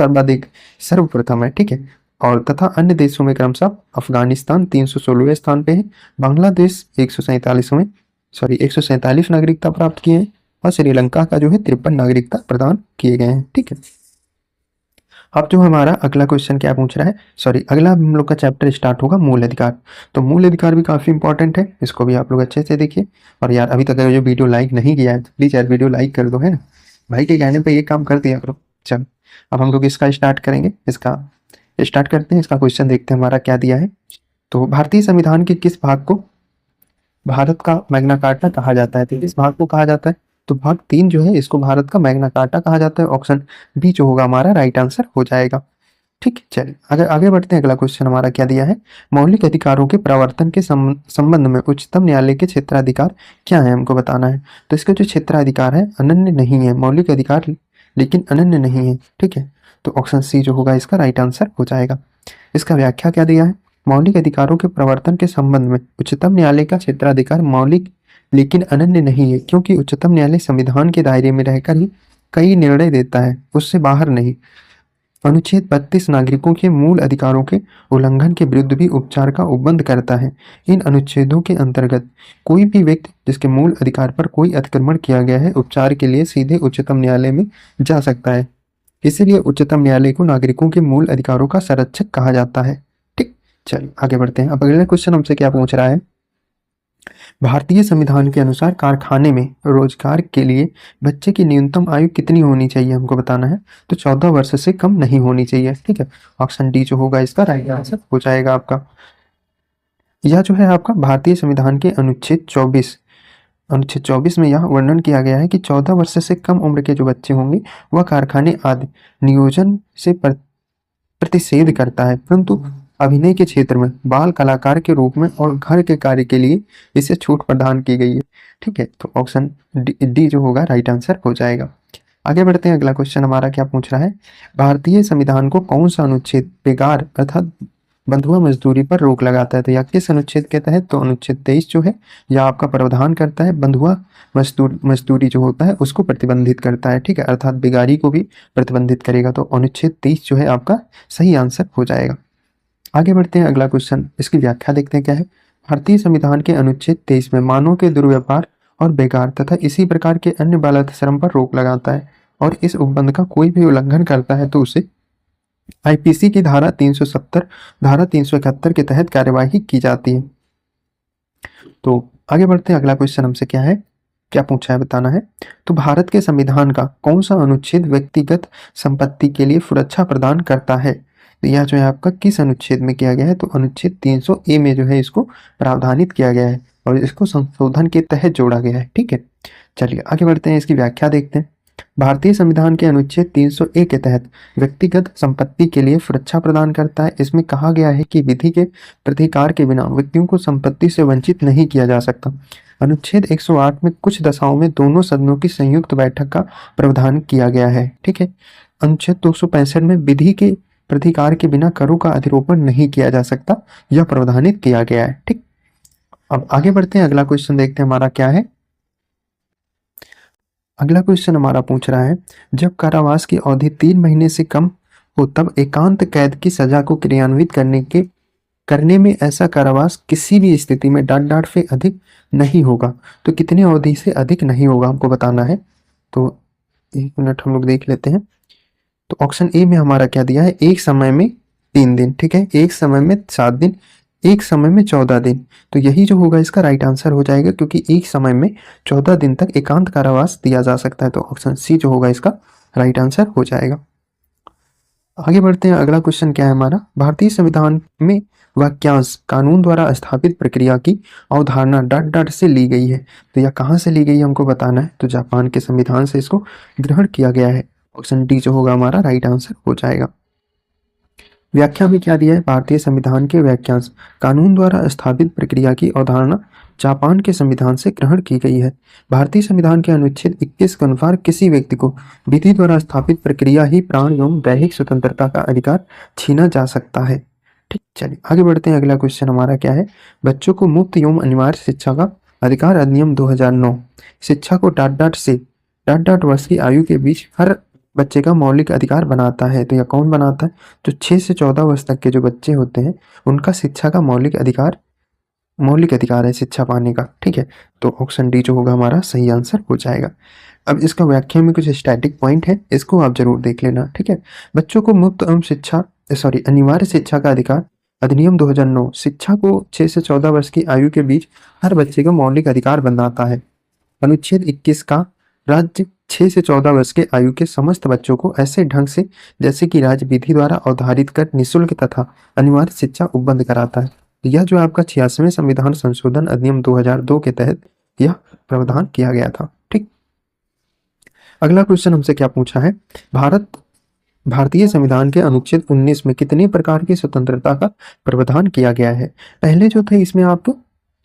सर्वप्रथम है। ठीक है, और तथा अन्य देशों में क्रमशः अफगानिस्तान 316वें स्थान पे है, बांग्लादेश 147 नागरिकता प्राप्त किए हैं और श्रीलंका का जो है 53 नागरिकता प्रदान किए गए हैं। ठीक है, अब जो हमारा अगला क्वेश्चन क्या पूछ रहा है, अगला हम लोग का चैप्टर स्टार्ट होगा मूल अधिकार। तो मूल अधिकार भी काफ़ी इंपॉर्टेंट है, इसको भी आप लोग अच्छे से देखिए। और यार अभी तक अगर जो वीडियो लाइक नहीं किया है तो प्लीज़ यार वीडियो लाइक कर दो, है ना भाई के कहने पे ये काम कर दिया करो। चलो अब हम लोग इसका स्टार्ट करेंगे, इसका स्टार्ट करते हैं। इसका क्वेश्चन देखते हैं हमारा क्या दिया है। तो भारतीय संविधान के किस भाग को भारत का मैग्ना कार्टा कहा जाता है। तो किस भाग को कहा जाता है। तो भाग 3 जो है इसको भारत का मैग्ना कार्टा कहा जाता है। ऑप्शन बी जो होगा हमारा राइट आंसर हो जाएगा। ठीक है, चलिए अगर आगे बढ़ते हैं। अगला क्वेश्चन हमारा क्या दिया है, मौलिक अधिकारों के प्रवर्तन के संबंध में उच्चतम न्यायालय के क्षेत्राधिकार क्या है हमको बताना है। तो इसका जो क्षेत्राधिकार है अनन्य नहीं है, मौलिक अधिकार लेकिन अनन्य नहीं है। ठीक है, तो ऑप्शन सी जो होगा इसका राइट आंसर हो जाएगा। इसका व्याख्या क्या दिया है, मौलिक अधिकारों के प्रवर्तन के संबंध में उच्चतम न्यायालय का क्षेत्राधिकार मौलिक लेकिन अनन्य नहीं है, क्योंकि उच्चतम न्यायालय संविधान के दायरे में रहकर ही कई निर्णय देता है, उससे बाहर नहीं। अनुच्छेद 32 नागरिकों के मूल अधिकारों के उल्लंघन के विरुद्ध भी उपचार का उपबंध करता है। इन अनुच्छेदों के अंतर्गत कोई भी व्यक्ति जिसके मूल अधिकार पर कोई अतिक्रमण किया गया है उपचार के लिए सीधे उच्चतम न्यायालय में जा सकता है। इसीलिए उच्चतम न्यायालय को नागरिकों के मूल अधिकारों का संरक्षक कहा जाता है। ठीक, चलिए आगे बढ़ते हैं। अब अगला क्वेश्चन हमसे क्या पूछ रहा है, भारतीय संविधान के अनुसार कारखाने में रोजगार के लिए बच्चे की न्यूनतम आयु कितनी होनी चाहिए हमको बताना है। तो 14 वर्ष से कम नहीं होनी चाहिए। ठीक है, ऑप्शन डी जो होगा इसका राइट आंसर हो जाएगा आपका। यह जो है आपका भारतीय संविधान के अनुच्छेद 24 में यह वर्णन किया गया है कि 14 वर्ष से कम उम्र के जो बच्चे होंगे वह कारखाने आदि नियोजन से प्रतिषेध करता है, परंतु अभिनय के क्षेत्र में बाल कलाकार के रूप में और घर के कार्य के लिए इसे छूट प्रदान की गई है। ठीक है, तो ऑप्शन डी जो होगा राइट आंसर हो जाएगा। आगे बढ़ते हैं, अगला क्वेश्चन हमारा क्या पूछ रहा है, भारतीय संविधान को कौन सा अनुच्छेद बेगार अर्थात बंधुआ मजदूरी पर रोक लगाता है। तो यह किस अनुच्छेद के तहत, तो अनुच्छेद 23 जो है यह आपका प्रावधान करता है बंधुआ मजदूरी जो होता है उसको प्रतिबंधित करता है। ठीक है, अर्थात बेगारी को भी प्रतिबंधित करेगा। तो अनुच्छेद 23 जो है आपका सही आंसर हो जाएगा। आगे बढ़ते हैं, अगला क्वेश्चन इसकी व्याख्या देखते हैं क्या है। भारतीय संविधान के अनुच्छेद 23 में मानव के दुर्व्यवहार और बेगार तथा इसी प्रकार के अन्य बाल श्रम पर रोक लगाता है और इस उपबंध का कोई भी उल्लंघन करता है तो उसे आईपीसी की धारा 370, धारा 371 के तहत कार्यवाही की जाती है। तो आगे बढ़ते हैं, अगला क्वेश्चन हमसे क्या है, क्या पूछा है बताना है। तो भारत के संविधान का कौन सा अनुच्छेद व्यक्तिगत संपत्ति के लिए सुरक्षा प्रदान करता है। तो यह जो है आपका किस अनुच्छेद में किया गया है, तो अनुच्छेद 300 ए में जो है इसको प्रावधानित किया गया है और इसको संशोधन के तहत जोड़ा गया है। ठीक है, चलिए आगे बढ़ते हैं, इसकी व्याख्या देखते हैं। भारतीय संविधान के अनुच्छेद 300 ए के तहत व्यक्तिगत संपत्ति के लिए सुरक्षा प्रदान करता है। इसमें कहा गया है कि विधि के प्रतिकार के बिना व्यक्तियों को संपत्ति से वंचित नहीं किया जा सकता। अनुच्छेद 108 में कुछ दशाओं में दोनों सदनों की संयुक्त बैठक का प्रावधान किया गया है। ठीक है, अनुच्छेद 265 में विधि के प्रतिकार के बिना करों का अधिरोपण नहीं किया जा सकता, यह प्रावधानित किया गया है। ठीक, अब आगे बढ़ते हैं, अगला क्वेश्चन देखते हैं हमारा क्या है। अगला क्वेश्चन हमारा पूछ रहा है, जब कारावास की अवधि 3 महीने से कम हो तब एकांत कैद की सजा को क्रियान्वित करने में ऐसा कारावास किसी भी स्थिति में डांट से अधिक नहीं होगा। तो कितनी अवधि से अधिक नहीं होगा हमको बताना है। तो 1 मिनट हम लोग देख लेते हैं। तो ऑप्शन ए में हमारा क्या दिया है, एक समय में 3 दिन। ठीक है, एक समय में 7 दिन, एक समय में 14 दिन। तो यही जो होगा इसका राइट आंसर हो जाएगा, क्योंकि एक समय में 14 दिन तक एकांत कारावास दिया जा सकता है। तो ऑप्शन सी जो होगा इसका राइट आंसर हो जाएगा। आगे बढ़ते हैं, अगला क्वेश्चन क्या है हमारा, भारतीय संविधान में वाक्यांश कानून द्वारा स्थापित प्रक्रिया की अवधारणा डॉट से ली गई है। तो यह कहाँ से ली गई है हमको बताना है। तो जापान के संविधान से इसको ग्रहण किया गया है। ऑप्शन डी जो होगा हमारा राइट आंसर हो जाएगा। व्याख्या में क्या दिया है, भारतीय संविधान के वाक्यांश कानून द्वारा स्थापित प्रक्रिया की अवधारणा जापान के संविधान से ग्रहण की गई है। भारतीय संविधान के अनुच्छेद 21 के अनुसार किसी व्यक्ति को विधि द्वारा स्थापित प्रक्रिया ही प्राण एवं दैहिक स्वतंत्रता का अधिकार छीना जा सकता है। ठीक, चलिए आगे बढ़ते हैं, अगला क्वेश्चन हमारा क्या है, बच्चों को मुफ्त एवं अनिवार्य शिक्षा का अधिकार अधिनियम 2009 शिक्षा को डाट वर्ष की आयु के बीच हर बच्चे का मौलिक अधिकार बनाता है। तो यह कौन बनाता है, जो 6 से 14 वर्ष तक के जो बच्चे होते हैं उनका शिक्षा का मौलिक अधिकार है शिक्षा पाने का। ठीक है, तो ऑप्शन डी जो होगा हमारा सही आंसर हो जाएगा। अब इसका व्याख्या में कुछ स्टैटिक पॉइंट है, इसको आप जरूर देख लेना। ठीक है, बच्चों को मुफ्त एवं अनिवार्य शिक्षा का अधिकार अधिनियम 2009 शिक्षा को 6 से 14 वर्ष की आयु के बीच हर बच्चे का मौलिक अधिकार बनाता है। अनुच्छेद 21 का राज्य 6 से 14 वर्ष के आयु के समस्त बच्चों को ऐसे ढंग से जैसे कि राज्य विधि द्वारा अवधारित कर निःशुल्क तथा अनिवार्य शिक्षा उपबंध कराता है। यह जो आपका 86वें संविधान संशोधन अधिनियम 2002 के तहत यह प्रावधान किया गया था। ठीक, अगला क्वेश्चन हमसे क्या पूछा है, भारतीय संविधान के अनुच्छेद 19 में कितने प्रकार की स्वतंत्रता का प्रावधान किया गया है। पहले जो थे इसमें आपको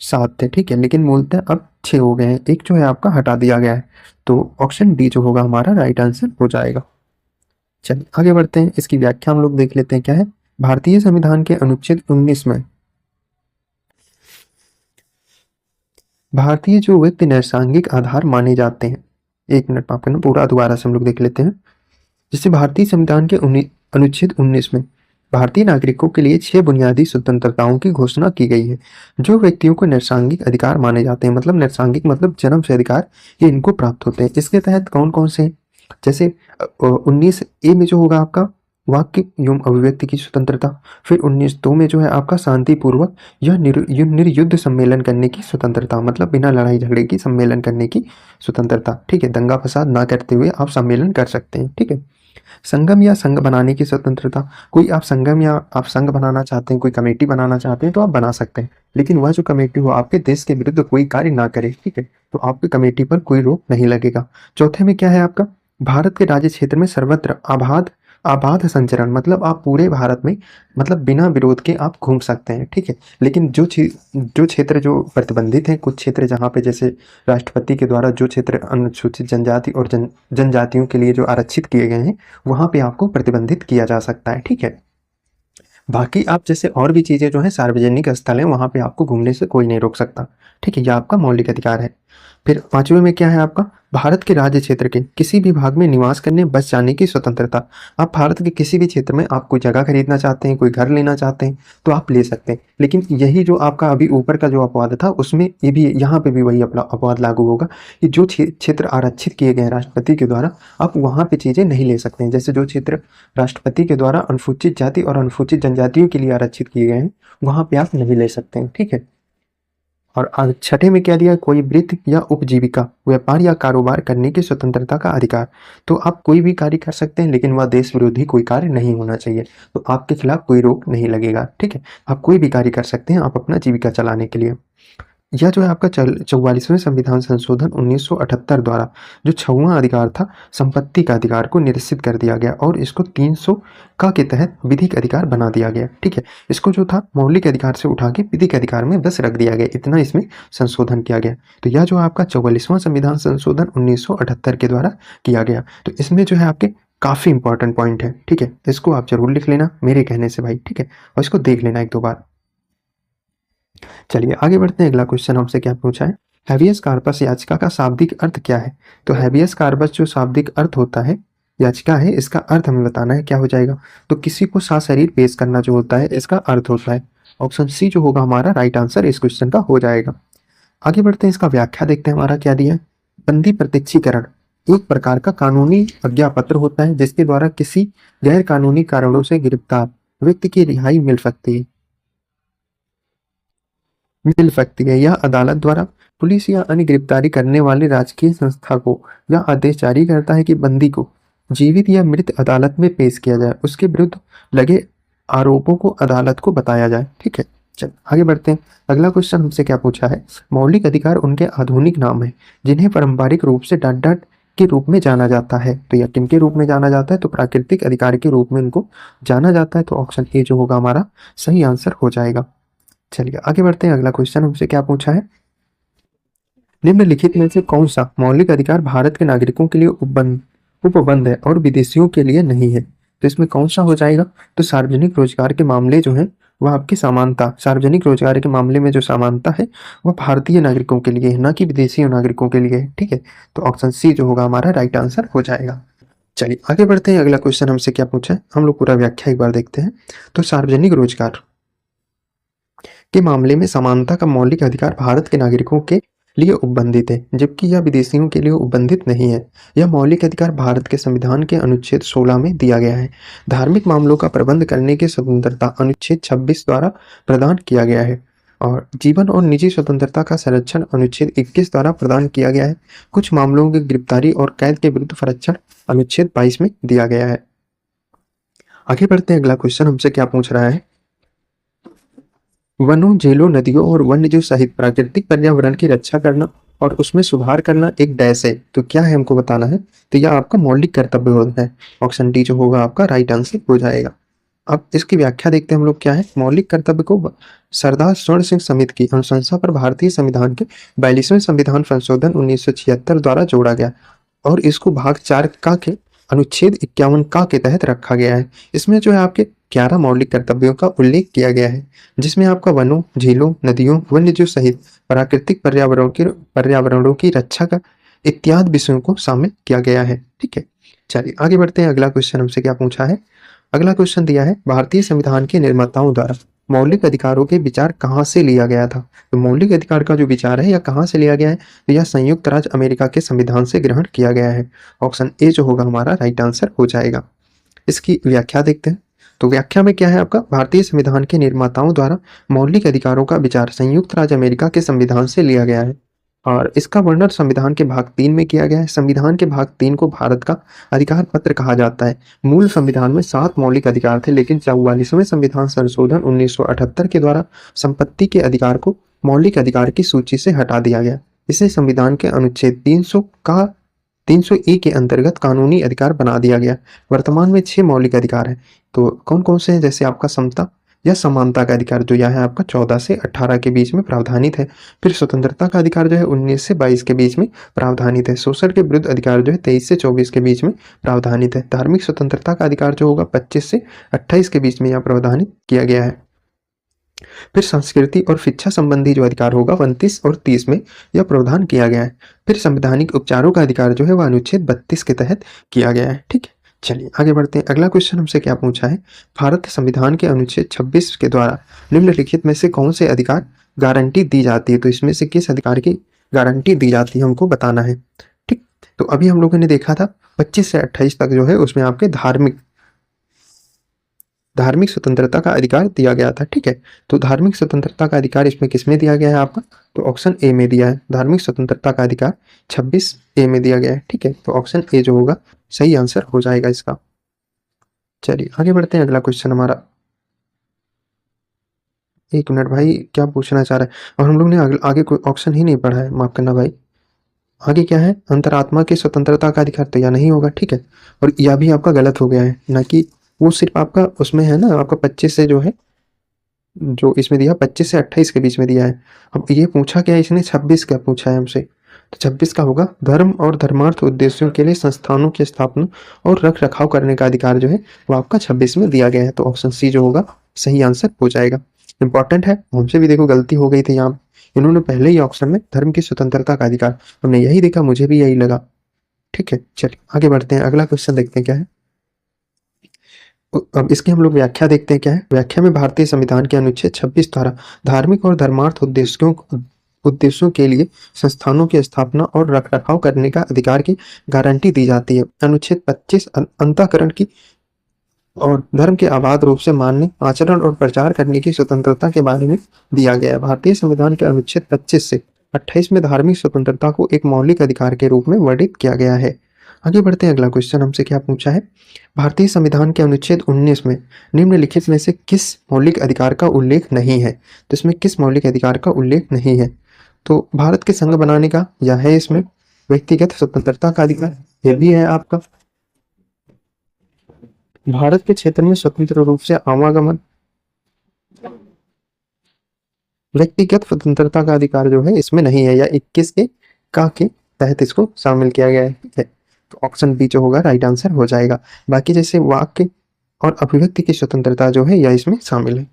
7 थे। ठीक है, लेकिन मूलतः अब 6 हो गए हैं, एक जो है आपका हटा दिया गया है। तो ऑप्शन डी जो होगा हमारा राइट आंसर हो जाएगा। चलिए आगे बढ़ते हैं, इसकी व्याख्या हम लोग देख लेते हैं क्या है। भारतीय संविधान के अनुच्छेद 19 में भारतीय जो व्यक्ति नैसर्गिक आधार माने जाते हैं, 1 मिनट माफ करना, पूरा दोबारा से हम लोग देख लेते हैं। जैसे भारतीय संविधान के अनुच्छेद 19 में भारतीय नागरिकों के लिए 6 बुनियादी स्वतंत्रताओं की घोषणा की गई है जो व्यक्तियों को नैसर्गिक अधिकार माने जाते हैं। मतलब नैसर्गिक मतलब जन्म से अधिकार, ये इनको प्राप्त होते हैं। इसके तहत कौन कौन से, जैसे 19 ए में जो होगा आपका वाक्य एवं अभिव्यक्ति की स्वतंत्रता। फिर 1902 में जो है आपका शांतिपूर्वक यह निर्युद्ध सम्मेलन करने की स्वतंत्रता, मतलब बिना लड़ाई झगड़े की सम्मेलन करने की स्वतंत्रता, ठीक है। दंगा फसाद ना करते हुए आप सम्मेलन कर सकते हैं, ठीक है। संगम या संघ बनाने की स्वतंत्रता, कोई आप संगम या आप संघ बनाना चाहते हैं, कोई कमेटी बनाना चाहते हैं तो आप बना सकते हैं, लेकिन वह जो कमेटी हो आपके देश के विरुद्ध कोई कार्य ना करे, ठीक है, तो आपकी कमेटी पर कोई रोक नहीं लगेगा। चौथे में क्या है आपका, भारत के राज्य क्षेत्र में सर्वत्र आबाद आबाद संचरण, मतलब आप पूरे भारत में मतलब बिना विरोध के आप घूम सकते हैं, ठीक है। लेकिन जो क्षेत्र जो प्रतिबंधित हैं, कुछ क्षेत्र जहाँ पे जैसे राष्ट्रपति के द्वारा जो क्षेत्र अनुसूचित जनजाति और जनजातियों के लिए जो आरक्षित किए गए हैं, वहाँ पे आपको प्रतिबंधित किया जा सकता है, ठीक है। बाकी आप जैसे और भी चीज़ें जो हैं सार्वजनिक स्थल हैं वहाँ पे आपको घूमने से कोई नहीं रोक सकता, ठीक है, यह आपका मौलिक अधिकार है। फिर पांचवें में क्या है आपका, भारत के राज्य क्षेत्र के किसी भी भाग में निवास करने बस जाने की स्वतंत्रता। आप भारत के किसी भी क्षेत्र में आप कोई जगह खरीदना चाहते हैं, कोई घर लेना चाहते हैं तो आप ले सकते हैं, लेकिन यही जो आपका अभी ऊपर का जो अपवाद था उसमें ये भी यहाँ पे भी वही अपना अपवाद लागू होगा कि जो क्षेत्र आरक्षित किए गए हैं राष्ट्रपति के द्वारा, आप वहाँ पे चीज़ें नहीं ले सकते हैं। जैसे जो क्षेत्र राष्ट्रपति के द्वारा अनुसूचित जाति और अनुसूचित जनजातियों के लिए आरक्षित किए गए हैं वहाँ पे आप नहीं ले सकते हैं, ठीक है। और छठे में क्या दिया, कोई वृत्ति या उपजीविका व्यापार या कारोबार करने की स्वतंत्रता का अधिकार। तो आप कोई भी कार्य कर सकते हैं लेकिन वह देश विरोधी कोई कार्य नहीं होना चाहिए, तो आपके खिलाफ कोई रोक नहीं लगेगा, ठीक है। आप कोई भी कार्य कर सकते हैं आप अपना जीविका चलाने के लिए। यह जो है आपका 44वें संविधान संशोधन 1978 द्वारा जो 6वां अधिकार था संपत्ति का अधिकार को निरसित कर दिया गया और इसको 300 का के तहत विधिक अधिकार बना दिया गया, ठीक है। इसको जो था मौलिक अधिकार से उठा के विधिक अधिकार में बस रख दिया गया, इतना इसमें संशोधन किया गया। तो यह जो आपका 44वां संविधान संशोधन 1978 के द्वारा किया गया, तो इसमें जो है आपके काफ़ी इंपॉर्टेंट पॉइंट है, ठीक है, इसको आप जरूर लिख लेना मेरे कहने से भाई, ठीक है, और इसको देख लेना एक दो बार। चलिए आगे बढ़ते हैं, अगला क्वेश्चन हमसे क्या पूछा है, हैबियस कार्पस याचिका का शाब्दिक अर्थ क्या है। तो हैबियस कार्पस जो शाब्दिक अर्थ होता है याचिका है, इसका अर्थ हमें बताना है क्या हो जाएगा। तो किसी को सशरीर पेश करना जो होता है इसका अर्थ होता है। ऑप्शन सी जो होगा हमारा राइट आंसर इस क्वेश्चन का हो जाएगा। आगे बढ़ते हैं, इसका व्याख्या देखते हैं हमारा क्या दिया है। बंदी प्रत्यक्षीकरण एक प्रकार का कानूनी आज्ञापत्र होता है जिसके द्वारा किसी गैर कानूनी कारणों से गिरफ्तार व्यक्ति की रिहाई मिल सकती है। यह अदालत द्वारा पुलिस या अन्य गिरफ्तारी करने वाली राजकीय संस्था को यह आदेश जारी करता है कि बंदी को जीवित या मृत अदालत में पेश किया जाए, उसके विरुद्ध लगे आरोपों को अदालत को बताया जाए, ठीक है। चल आगे बढ़ते हैं, अगला क्वेश्चन हमसे क्या पूछा है, मौलिक अधिकार उनके आधुनिक नाम है जिन्हें पारंपरिक रूप से डांट डांट के रूप में जाना जाता है। तो यह किन के रूप में जाना जाता है, तो प्राकृतिक अधिकार के रूप में इनको जाना जाता है। तो ऑप्शन ए जो होगा हमारा सही आंसर हो जाएगा। चलिए आगे बढ़ते हैं, अगला क्वेश्चन हमसे क्या पूछा है, निम्नलिखित में से कौन सा मौलिक अधिकार भारत के नागरिकों के लिए उपबंध है और विदेशियों के लिए नहीं है। तो इसमें कौन सा हो जाएगा, तो सार्वजनिक रोजगार के मामले जो है वह आपकी समानता, सार्वजनिक रोजगार के मामले में जो समानता है वह भारतीय नागरिकों के लिए है, ना कि विदेशी नागरिकों के लिए है, ठीक है। तो ऑप्शन सी जो होगा हमारा राइट आंसर हो जाएगा। चलिए आगे बढ़ते हैं, अगला क्वेश्चन हमसे क्या पूछा है, हम लोग पूरा व्याख्या एक बार देखते हैं। तो सार्वजनिक रोजगार के मामले में समानता का मौलिक अधिकार भारत के नागरिकों के लिए उपबंधित है जबकि यह विदेशियों के लिए उपबंधित नहीं है। यह मौलिक अधिकार भारत के संविधान के अनुच्छेद 16 में दिया गया है। धार्मिक मामलों का प्रबंध करने की स्वतंत्रता अनुच्छेद 26 द्वारा प्रदान किया गया है और जीवन और निजी स्वतंत्रता का संरक्षण अनुच्छेद 21 द्वारा प्रदान किया गया है। कुछ मामलों की गिरफ्तारी और कैद के विरुद्ध संरक्षण अनुच्छेद 22 में दिया गया है। आगे बढ़ते हैं, अगला क्वेश्चन हमसे क्या पूछ रहा है, वनों, झीलों, नदियों और वन्यजीव सहित प्राकृतिक पर्यावरण की रक्षा करना और उसमें सुधार करना एक डैश है। तो क्या है हमको बताना है, तो यह आपका मौलिक कर्तव्य होता है। ऑप्शन डी जो होगा आपका राइट आंसर हो जाएगा। अब इसकी व्याख्या देखते हैं हम लोग क्या है, मौलिक कर्तव्य को सरदार स्वर्ण सिंह समिति की अनुशंसा पर भारतीय संविधान के 42वें संविधान संशोधन 1976 द्वारा जोड़ा गया और इसको भाग 4 का के अनुच्छेद 51 का के तहत रखा गया है। इसमें जो है आपके 11 मौलिक कर्तव्यों का उल्लेख किया गया है जिसमें आपका वनों, झीलों, नदियों, वन्यजीव सहित प्राकृतिक पर्यावरणों की रक्षा का इत्यादि विषयों को शामिल किया गया है, ठीक है। चलिए आगे बढ़ते हैं, अगला क्वेश्चन हमसे क्या पूछा है, अगला क्वेश्चन दिया है भारतीय संविधान के निर्माताओं द्वारा मौलिक अधिकारों के विचार कहाँ से लिया गया था। तो मौलिक अधिकार का जो विचार है यह कहाँ से लिया गया है, तो यह संयुक्त राज्य अमेरिका के संविधान से ग्रहण किया गया है। ऑप्शन ए जो होगा हमारा राइट आंसर हो जाएगा। इसकी व्याख्या देखते हैं। तो व्याख्या में क्या है आपका, भारतीय संविधान के निर्माताओं द्वारा मौलिक अधिकारों का विचार संयुक्त राज्य अमेरिका के संविधान से लिया गया है और इसका वर्णन संविधान के भाग 3 में किया गया है। संविधान के भाग 3 को भारत का अधिकार पत्र कहा जाता है। मूल संविधान में 7 मौलिक अधिकार थे, लेकिन 44वें संविधान संशोधन 1978 के द्वारा संपत्ति के अधिकार को मौलिक अधिकार की सूची से हटा दिया गया। इसे संविधान के अनुच्छेद 300 के अंतर्गत कानूनी अधिकार बना दिया गया। वर्तमान में 6 मौलिक अधिकार हैं। तो कौन कौन से हैं, जैसे आपका समता या समानता का अधिकार जो यह है आपका 14 से 18 के बीच में प्रावधानित है। फिर स्वतंत्रता का अधिकार जो है 19 से 22 के बीच में प्रावधानित है। शोषण के विरुद्ध अधिकार जो है 23 से 24 के बीच में प्रावधानित है। धार्मिक स्वतंत्रता का अधिकार जो होगा 25 से 28 के बीच में यह प्रावधानित किया गया है। फिर संस्कृति और शिक्षा संबंधी जो अधिकार होगा 29 और 30 में यह प्रावधान किया गया है। फिर संवैधानिक उपचारों का अधिकार जो है वह अनुच्छेद 32 के तहत किया गया है। ठीक है, चलिए आगे बढ़ते हैं। अगला क्वेश्चन हमसे क्या पूछा है, भारत संविधान के अनुच्छेद 26 के द्वारा निम्नलिखित में से कौन से अधिकार गारंटी दी जाती है। तो इसमें से किस अधिकार की गारंटी दी जाती है हमको बताना है। ठीक, तो अभी हम लोगों ने देखा था 25 से 28 तक जो है उसमें आपके धार्मिक स्वतंत्रता का अधिकार दिया गया था। ठीक है, तो धार्मिक स्वतंत्रता का अधिकार इसमें किसमें दिया गया है आपका, तो ऑप्शन ए में दिया है। धार्मिक स्वतंत्रता का अधिकार 26 ए में दिया गया है। ठीक है, तो ऑप्शन ए जो होगा सही आंसर हो जाएगा इसका। चलिए आगे बढ़ते हैं। अगला क्वेश्चन हमारा, एक मिनट भाई, क्या पूछना चाह रहा है, और हम लोग ने आगे कोई ऑप्शन ही नहीं पढ़ा है, माफ करना भाई। आगे क्या है, अंतरात्मा की स्वतंत्रता का अधिकार, तो यह नहीं होगा। ठीक है, और यह भी आपका गलत हो गया है, ना कि वो सिर्फ आपका उसमें है ना, आपका 25 से जो है, जो इसमें दिया 25 से 28 के बीच में दिया है। अब ये पूछा क्या है इसने, 26 का पूछा है हमसे, तो 26 का होगा धर्म और धर्मार्थ उद्देश्यों के लिए संस्थानों की स्थापना और रख रखाव करने का अधिकार जो है वो आपका 26 में दिया गया है। तो ऑप्शन सी जो होगा सही आंसर हो जाएगा। इंपॉर्टेंट है, हमसे भी देखो गलती हो गई थी यहाँ, इन्होंने पहले ही ऑप्शन में धर्म की स्वतंत्रता का अधिकार, हमने यही देखा, मुझे भी यही लगा। ठीक है, चलिए आगे बढ़ते हैं। अगला क्वेश्चन देखते हैं क्या है। अब इसकी हम लोग व्याख्या देखते हैं क्या है। व्याख्या में भारतीय संविधान के अनुच्छेद 26 द्वारा धार्मिक और धर्मार्थ उद्देश्यों के लिए संस्थानों की स्थापना और रखरखाव करने का अधिकार की गारंटी दी जाती है। अनुच्छेद 25 अंतःकरण की और धर्म के अबाध रूप से मानने, आचरण और प्रचार करने की स्वतंत्रता के बारे में दिया गया है। भारतीय संविधान के अनुच्छेद 25 से 28 में धार्मिक स्वतंत्रता को एक मौलिक अधिकार के रूप में वर्णित किया गया है। आगे बढ़ते हैं। अगला क्वेश्चन हमसे क्या पूछा है, भारतीय संविधान के अनुच्छेद 19 में निम्नलिखित में से किस मौलिक अधिकार का उल्लेख नहीं है। तो इसमें किस मौलिक अधिकार का उल्लेख नहीं है, तो भारत के संघ बनाने का या है इसमें व्यक्तिगत स्वतंत्रता का अधिकार, यह भी है आपका भारत के क्षेत्र में स्वतंत्र रूप से आवागमन, व्यक्तिगत स्वतंत्रता का अधिकार जो है इसमें नहीं है, या 21 के तहत इसको शामिल किया गया है। ठीक है, तो ऑप्शन बी जो होगा राइट आंसर हो जाएगा। बाकी जैसे वाक्य और अभिव्यक्ति की स्वतंत्रता जो है यह इसमें शामिल है।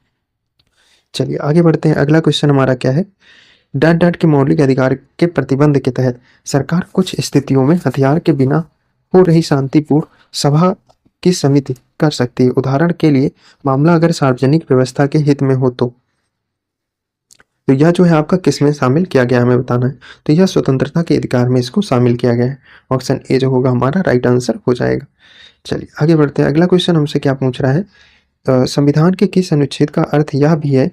चलिए आगे बढ़ते हैं। अगला क्वेश्चन हमारा क्या है, डाट के मौलिक अधिकार के प्रतिबंध के तहत सरकार कुछ स्थितियों में हथियार के बिना हो रही शांतिपूर्ण सभा की समिति कर सकती है। उदाहरण के लिए मामला अगर सार्वजनिक व्यवस्था के हित में हो तो यह जो है आपका किस में शामिल किया गया हमें बताना है। तो यह स्वतंत्रता के अधिकार में इसको शामिल किया गया है। ऑप्शन ए जो होगा हमारा राइट आंसर हो जाएगा। चलिए आगे बढ़ते हैं। अगला क्वेश्चन हमसे क्या पूछ रहा है, संविधान के किस अनुच्छेद का अर्थ यह भी है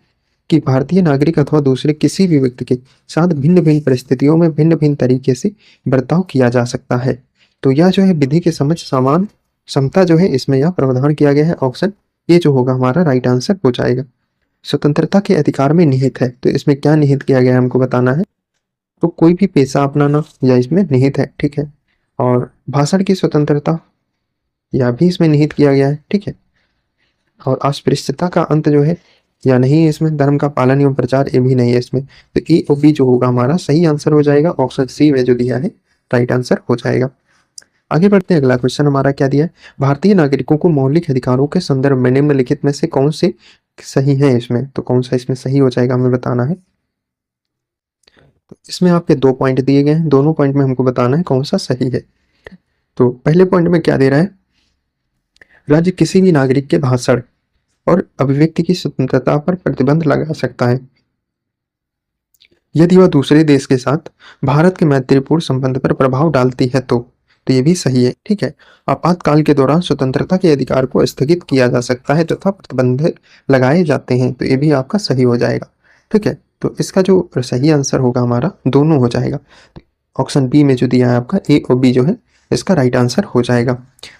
कि भारतीय नागरिक अथवा दूसरे किसी भी व्यक्ति के साथ भिन्न भिन्न परिस्थितियों में भिन्न भिन्न तरीके से बर्ताव किया जा सकता है। तो यह जो है विधि के समझ समान समता जो है इसमें यह प्रावधान किया गया है। ऑप्शन ए जो होगा हमारा राइट आंसर हो जाएगा। स्वतंत्रता के अधिकार में निहित है, तो इसमें क्या निहित किया गया है हमको बताना है। तो कोई भी पेशा अपनाना या इसमें निहित है। ठीक है, और भाषण की स्वतंत्रता यह भी इसमें निहित किया गया है। ठीक है, और अस्पृश्यता का अंत जो है या नहीं है इसमें, धर्म का पालन एवं प्रचार ये भी नहीं है इसमें। तो ए और बी जो होगा हमारा सही आंसर हो जाएगा। ऑप्शन सी में जो दिया है राइट आंसर हो जाएगा। आगे बढ़ते हैं। अगला क्वेश्चन हमारा क्या दिया है, भारतीय नागरिकों को मौलिक अधिकारों के संदर्भ में निम्नलिखित में से कौन से सही है इसमें, तो कौन सा इसमें सही हो जाएगा हमें बताना है। तो इसमें आपके 2 पॉइंट दिए गए हैं, दोनों पॉइंट में हमको बताना है कौन सा सही है। तो पहले पॉइंट में क्या दे रहा है, राज्य किसी भी नागरिक के भाषण और अभिव्यक्ति की स्वतंत्रता पर प्रतिबंध लगा सकता है यदि वह दूसरे देश के साथ भारत के मैत्रीपूर्ण संबंध पर प्रभाव डालती है। तो तो ये भी सही है, ठीक है। आपातकाल के दौरान स्वतंत्रता के अधिकार को स्थगित किया जा सकता है तथा प्रतिबंध लगाए जाते हैं, तो ये भी आपका सही हो जाएगा, ठीक है। तो इसका जो सही आंसर होगा हमारा दोनों हो जाएगा। ऑप्शन बी में जो दिया है आपका ए और बी जो है इसका राइट आंसर हो जाएगा।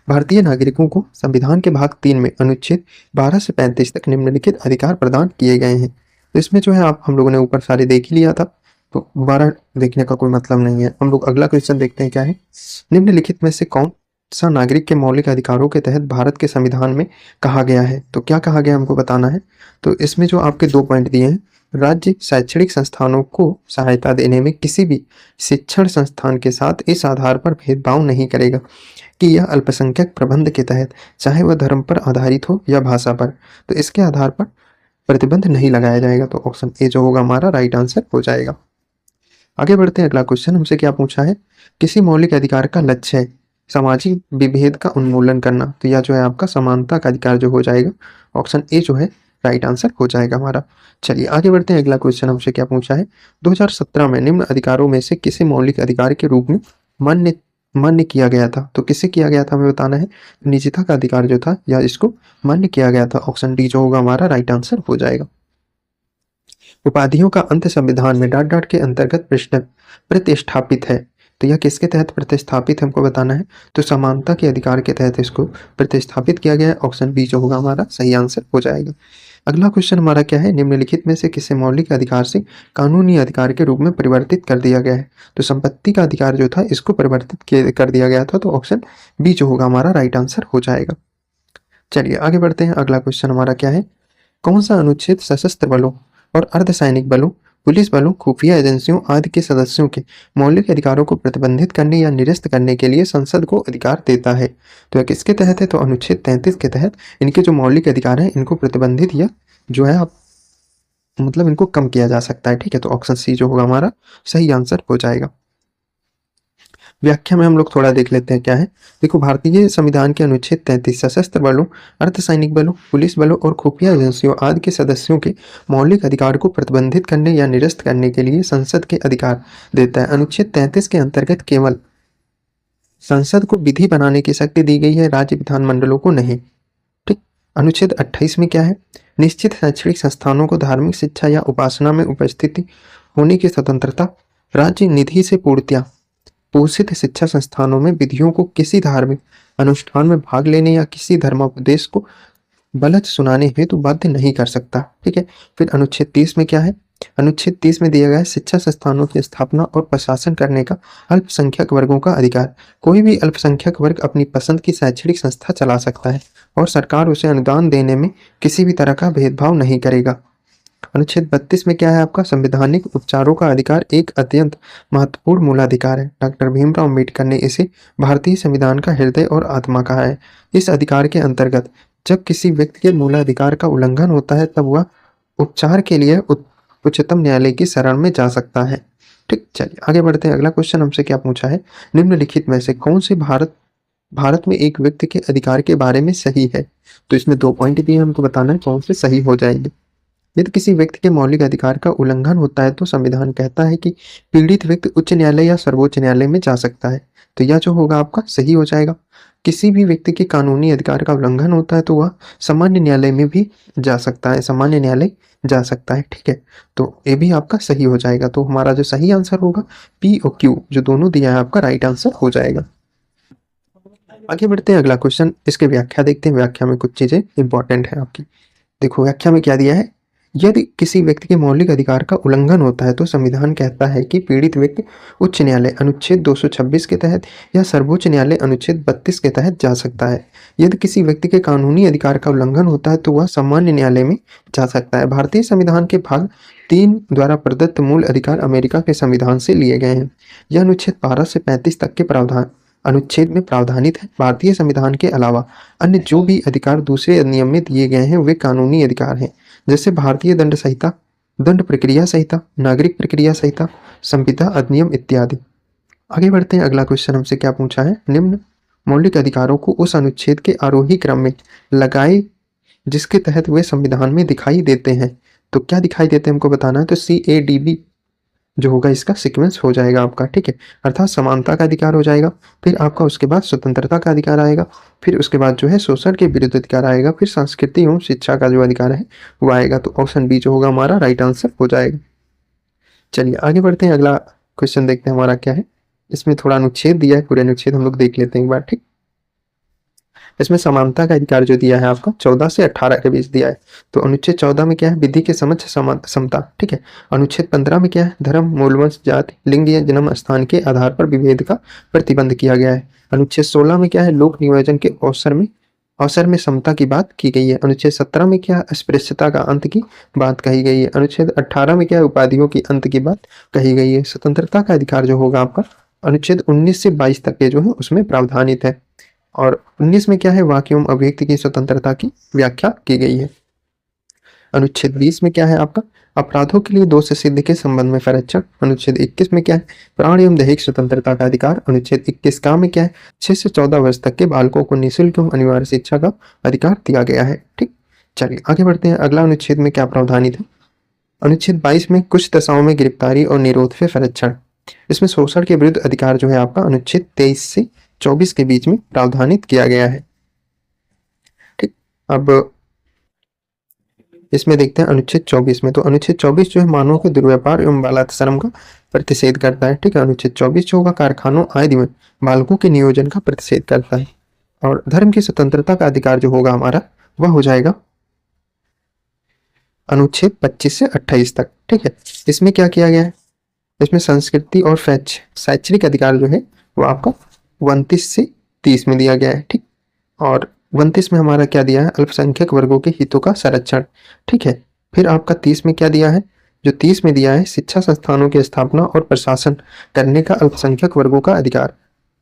भारतीय नागरिकों को संविधान के भाग 3 में अनुच्छेद 12 से 35 तक निम्नलिखित अधिकार प्रदान किए गए हैं। तो इसमें जो है आप हम लोगों ने ऊपर सारे देख ही लिया था, तो दोबारा देखने का कोई मतलब नहीं है। हम लोग अगला क्वेश्चन देखते हैं क्या है। निम्नलिखित में से कौन सा नागरिक के मौलिक अधिकारों के तहत भारत के संविधान में कहा गया है? तो क्या कहा गया हमको बताना है। तो इसमें जो आपके 2 पॉइंट दिए हैं, राज्य शैक्षणिक संस्थानों को सहायता देने में किसी भी शिक्षण संस्थान के साथ इस आधार पर भेदभाव नहीं करेगा कि यह अल्पसंख्यक प्रबंध के तहत, चाहे वह धर्म पर आधारित हो या भाषा पर, तो इसके आधार पर प्रतिबंध नहीं लगाया जाएगा। तो ऑप्शन ए जो होगा हमारा राइट आंसर हो जाएगा। आगे बढ़ते हैं, अगला क्वेश्चन हमसे क्या पूछा है। किसी मौलिक अधिकार का लक्ष्य है सामाजिक विभेद का उन्मूलन करना, तो यह जो है आपका समानता का अधिकार जो हो जाएगा। ऑप्शन ए जो है राइट आंसर हो जाएगा हमारा। चलिए आगे बढ़ते हैं, अगला क्वेश्चन हमसे क्या पूछा है। 2017 में निम्न अधिकारों में से किसे मौलिक अधिकार के रूप में मान्य मान्य किया गया था? तो किसे किया गया था हमें बताना है। निजता का अधिकार जो था या इसको मान्य किया गया था। ऑप्शन डी जो होगा हमारा राइट आंसर हो जाएगा। उपाधियों का अंत संविधान में डॉट डॉट के अंतर्गत प्रश्न प्रतिस्थापित है, तो यह किसके तहत प्रतिस्थापित हमको बताना है। तो समानता के अधिकार के तहत इसको प्रतिस्थापित किया गया है। ऑप्शन बी जो होगा हमारा सही आंसर हो जाएगा। अगला क्वेश्चन हमारा क्या है। निम्नलिखित में से किसे मौलिक अधिकार से कानूनी अधिकार के रूप में परिवर्तित कर दिया गया है? तो संपत्ति का अधिकार जो था इसको परिवर्तित कर दिया गया था, तो ऑप्शन बी जो होगा हमारा राइट आंसर हो जाएगा। चलिए आगे बढ़ते हैं, अगला क्वेश्चन हमारा क्या है। कौन सा अनुच्छेद सशस्त्र बलों और अर्धसैनिक बलों, पुलिस बलों, खुफिया एजेंसियों आदि के सदस्यों के मौलिक अधिकारों को प्रतिबंधित करने या निरस्त करने के लिए संसद को अधिकार देता है? तो यह किसके तहत है? तो अनुच्छेद 33 के तहत इनके जो मौलिक अधिकार हैं इनको प्रतिबंधित या जो है आप मतलब इनको कम किया जा सकता है, ठीक है। तो ऑप्शन सी जो होगा हमारा सही आंसर हो जाएगा। व्याख्या में हम लोग थोड़ा देख लेते हैं क्या है। देखो, भारतीय संविधान के अनुच्छेद 33 सशस्त्र बलों, अर्धसैनिक बलों, पुलिस बलों और खुफिया एजेंसियों आदि के सदस्यों के मौलिक अधिकार को प्रतिबंधित करने या निरस्त करने के लिए संसद के अधिकार देता है। अनुच्छेद 33 के अंतर्गत केवल संसद को विधि बनाने की शक्ति दी गई है, राज्य विधानमंडलों को नहीं, ठीक। अनुच्छेद 28 में क्या है। निश्चित शैक्षणिक संस्थानों को धार्मिक शिक्षा या उपासना में उपस्थिति होने की स्वतंत्रता, राज्य निधि से पूर्णतया पोषित शिक्षा संस्थानों में विधियों को किसी धार्मिक अनुष्ठान में भाग लेने या किसी धर्मोपदेश को गलत सुनाने हेतु बाध्य नहीं कर सकता, ठीक है। फिर अनुच्छेद 30 में क्या है। अनुच्छेद 30 में दिया गया है शिक्षा संस्थानों की स्थापना और प्रशासन करने का अल्पसंख्यक वर्गों का अधिकार। कोई भी अल्पसंख्यक वर्ग अपनी पसंद की शैक्षणिक संस्था चला सकता है और सरकार उसे अनुदान देने में किसी भी तरह का भेदभाव नहीं करेगा। अनुच्छेद 32 में क्या है आपका। संवैधानिक उपचारों का अधिकार एक अत्यंत महत्वपूर्ण मूलाधिकार है। डॉक्टर भीमराव अम्बेडकर ने इसे भारतीय संविधान का हृदय और आत्मा कहा है। इस अधिकार के अंतर्गत जब किसी व्यक्ति के मूलाधिकार का उल्लंघन होता है तब वह उपचार के लिए उच्चतम न्यायालय की शरण में जा सकता है, ठीक। चलिए आगे बढ़ते हैं, अगला क्वेश्चन हमसे क्या पूछा है। निम्नलिखित में से कौन से भारत में एक व्यक्ति के अधिकार के बारे में सही है? तो इसमें 2 पॉइंट दिए, हमको बताना है कौन से सही हो जाएंगे। यदि किसी व्यक्ति के मौलिक अधिकार का उल्लंघन होता है तो संविधान कहता है कि पीड़ित व्यक्ति उच्च न्यायालय या सर्वोच्च न्यायालय में जा सकता है, तो यह जो होगा आपका सही हो जाएगा। किसी भी व्यक्ति के कानूनी अधिकार का उल्लंघन होता है तो वह सामान्य न्यायालय में भी जा सकता है, सामान्य न्यायालय जा सकता है, ठीक है। तो ये भी आपका सही हो जाएगा। तो हमारा जो सही आंसर होगा पी और क्यू जो दोनों दिया है आपका राइट आंसर हो जाएगा। आगे बढ़ते हैं, अगला क्वेश्चन, इसके व्याख्या देखते हैं। व्याख्या में कुछ चीजें इंपॉर्टेंट है आपकी। देखो व्याख्या में क्या दिया है। यदि किसी व्यक्ति के मौलिक अधिकार का उल्लंघन होता है तो संविधान कहता है कि पीड़ित व्यक्ति उच्च न्यायालय अनुच्छेद 226 के तहत या सर्वोच्च न्यायालय अनुच्छेद 32 के तहत जा सकता है। यदि किसी व्यक्ति के कानूनी अधिकार का उल्लंघन होता है तो वह सामान्य न्यायालय में जा सकता है। भारतीय संविधान के भाग 3 द्वारा प्रदत्त मूल अधिकार अमेरिका के संविधान से लिए गए हैं। यह अनुच्छेद 12 से 35 तक के प्रावधान अनुच्छेद में प्रावधानित है। भारतीय संविधान के अलावा अन्य जो भी अधिकार दूसरे अधिनियम में दिए गए हैं वे कानूनी अधिकार हैं, जैसे भारतीय दंड संहिता, दंड प्रक्रिया संहिता, नागरिक प्रक्रिया संहिता, संविदा अधिनियम इत्यादि। आगे बढ़ते हैं, अगला क्वेश्चन हमसे क्या पूछा है। निम्न मौलिक अधिकारों को उस अनुच्छेद के आरोही क्रम में लगाए जिसके तहत वे संविधान में दिखाई देते हैं। तो क्या दिखाई देते हैं हमको बताना है। तो CADB जो होगा इसका सीक्वेंस हो जाएगा आपका, ठीक है। अर्थात समानता का अधिकार हो जाएगा, फिर आपका उसके बाद स्वतंत्रता का अधिकार आएगा, फिर उसके बाद जो है शोषण के विरुद्ध अधिकार आएगा, फिर संस्कृति एवं शिक्षा का जो अधिकार है वो आएगा। तो ऑप्शन बी जो होगा हमारा राइट आंसर हो जाएगा। चलिए आगे बढ़ते हैं, अगला क्वेश्चन देखते हैं हमारा क्या है। इसमें थोड़ा अनुच्छेद दिया है, पूरे अनुच्छेद हम लोग देख लेते हैं एक बार, ठीक। इसमें समानता का अधिकार जो दिया है आपका 14 से 18 के बीच दिया है। तो अनुच्छेद 14 में क्या है, विधि के समक्ष समता, ठीक है। अनुच्छेद 15 में क्या है, धर्म, मूलवंश, जाति, लिंग या जन्म स्थान के आधार पर विभेद का प्रतिबंध किया गया है। अनुच्छेद 16 में क्या है, लोक नियोजन के अवसर में समता की बात की गई है। अनुच्छेद 17 में क्या है, अस्पृश्यता का अंत की बात कही गई है। अनुच्छेद 18 में क्या है, उपाधियों की अंत की बात कही गई है। स्वतंत्रता का अधिकार जो होगा आपका अनुच्छेद 19 से 22 तक के जो है उसमें प्रावधानित है। और 19 में क्या है, वाक्य एवं अभिव्यक्ति की स्वतंत्रता की व्याख्या की गई है। अनुच्छेद 20 में क्या है आपका, अपराधों के लिए दोष सिद्ध के संबंध में संरक्षण। अनुच्छेद 21 में क्या है, प्राण एवं दैहिक स्वतंत्रता का अधिकार। अनुच्छेद 21 का में क्या है, 6 से 14 वर्ष तक के बालकों को निःशुल्क एवं अनिवार्य शिक्षा का अधिकार दिया गया है, ठीक। चलिए आगे बढ़ते हैं, अगला अनुच्छेद में क्या प्रावधानित है। अनुच्छेद 22 में कुछ दशाओं में गिरफ्तारी और निरोध से संरक्षण। इसमें शोषण के विरुद्ध अधिकार जो है आपका अनुच्छेद 23 से 24 के बीच में प्रावधानित किया गया है, ठीक। अब इसमें देखते हैं अनुच्छेद 24 में। तो अनुच्छेद 24 जो है मानव के दुर्व्यापार एवं बालात्श्रम का प्रतिषेध करता है, ठीक है। अनुच्छेद 24 जो होगा कारखानों आदि में बालकों के नियोजन का प्रतिषेध करता है। और धर्म की स्वतंत्रता का अधिकार जो होगा हमारा वह हो जाएगा अनुच्छेद 25 से 28 तक, ठीक है। इसमें क्या किया गया है, इसमें संस्कृति और शैक्षणिक अधिकार जो है वो आपका 29 से 30 में दिया गया है, ठीक। और 29 में हमारा क्या दिया है, अल्पसंख्यक वर्गों के हितों का संरक्षण, ठीक है। फिर आपका 30 में क्या दिया है, जो 30 में दिया है शिक्षा संस्थानों की स्थापना और प्रशासन करने का अल्पसंख्यक वर्गों का अधिकार।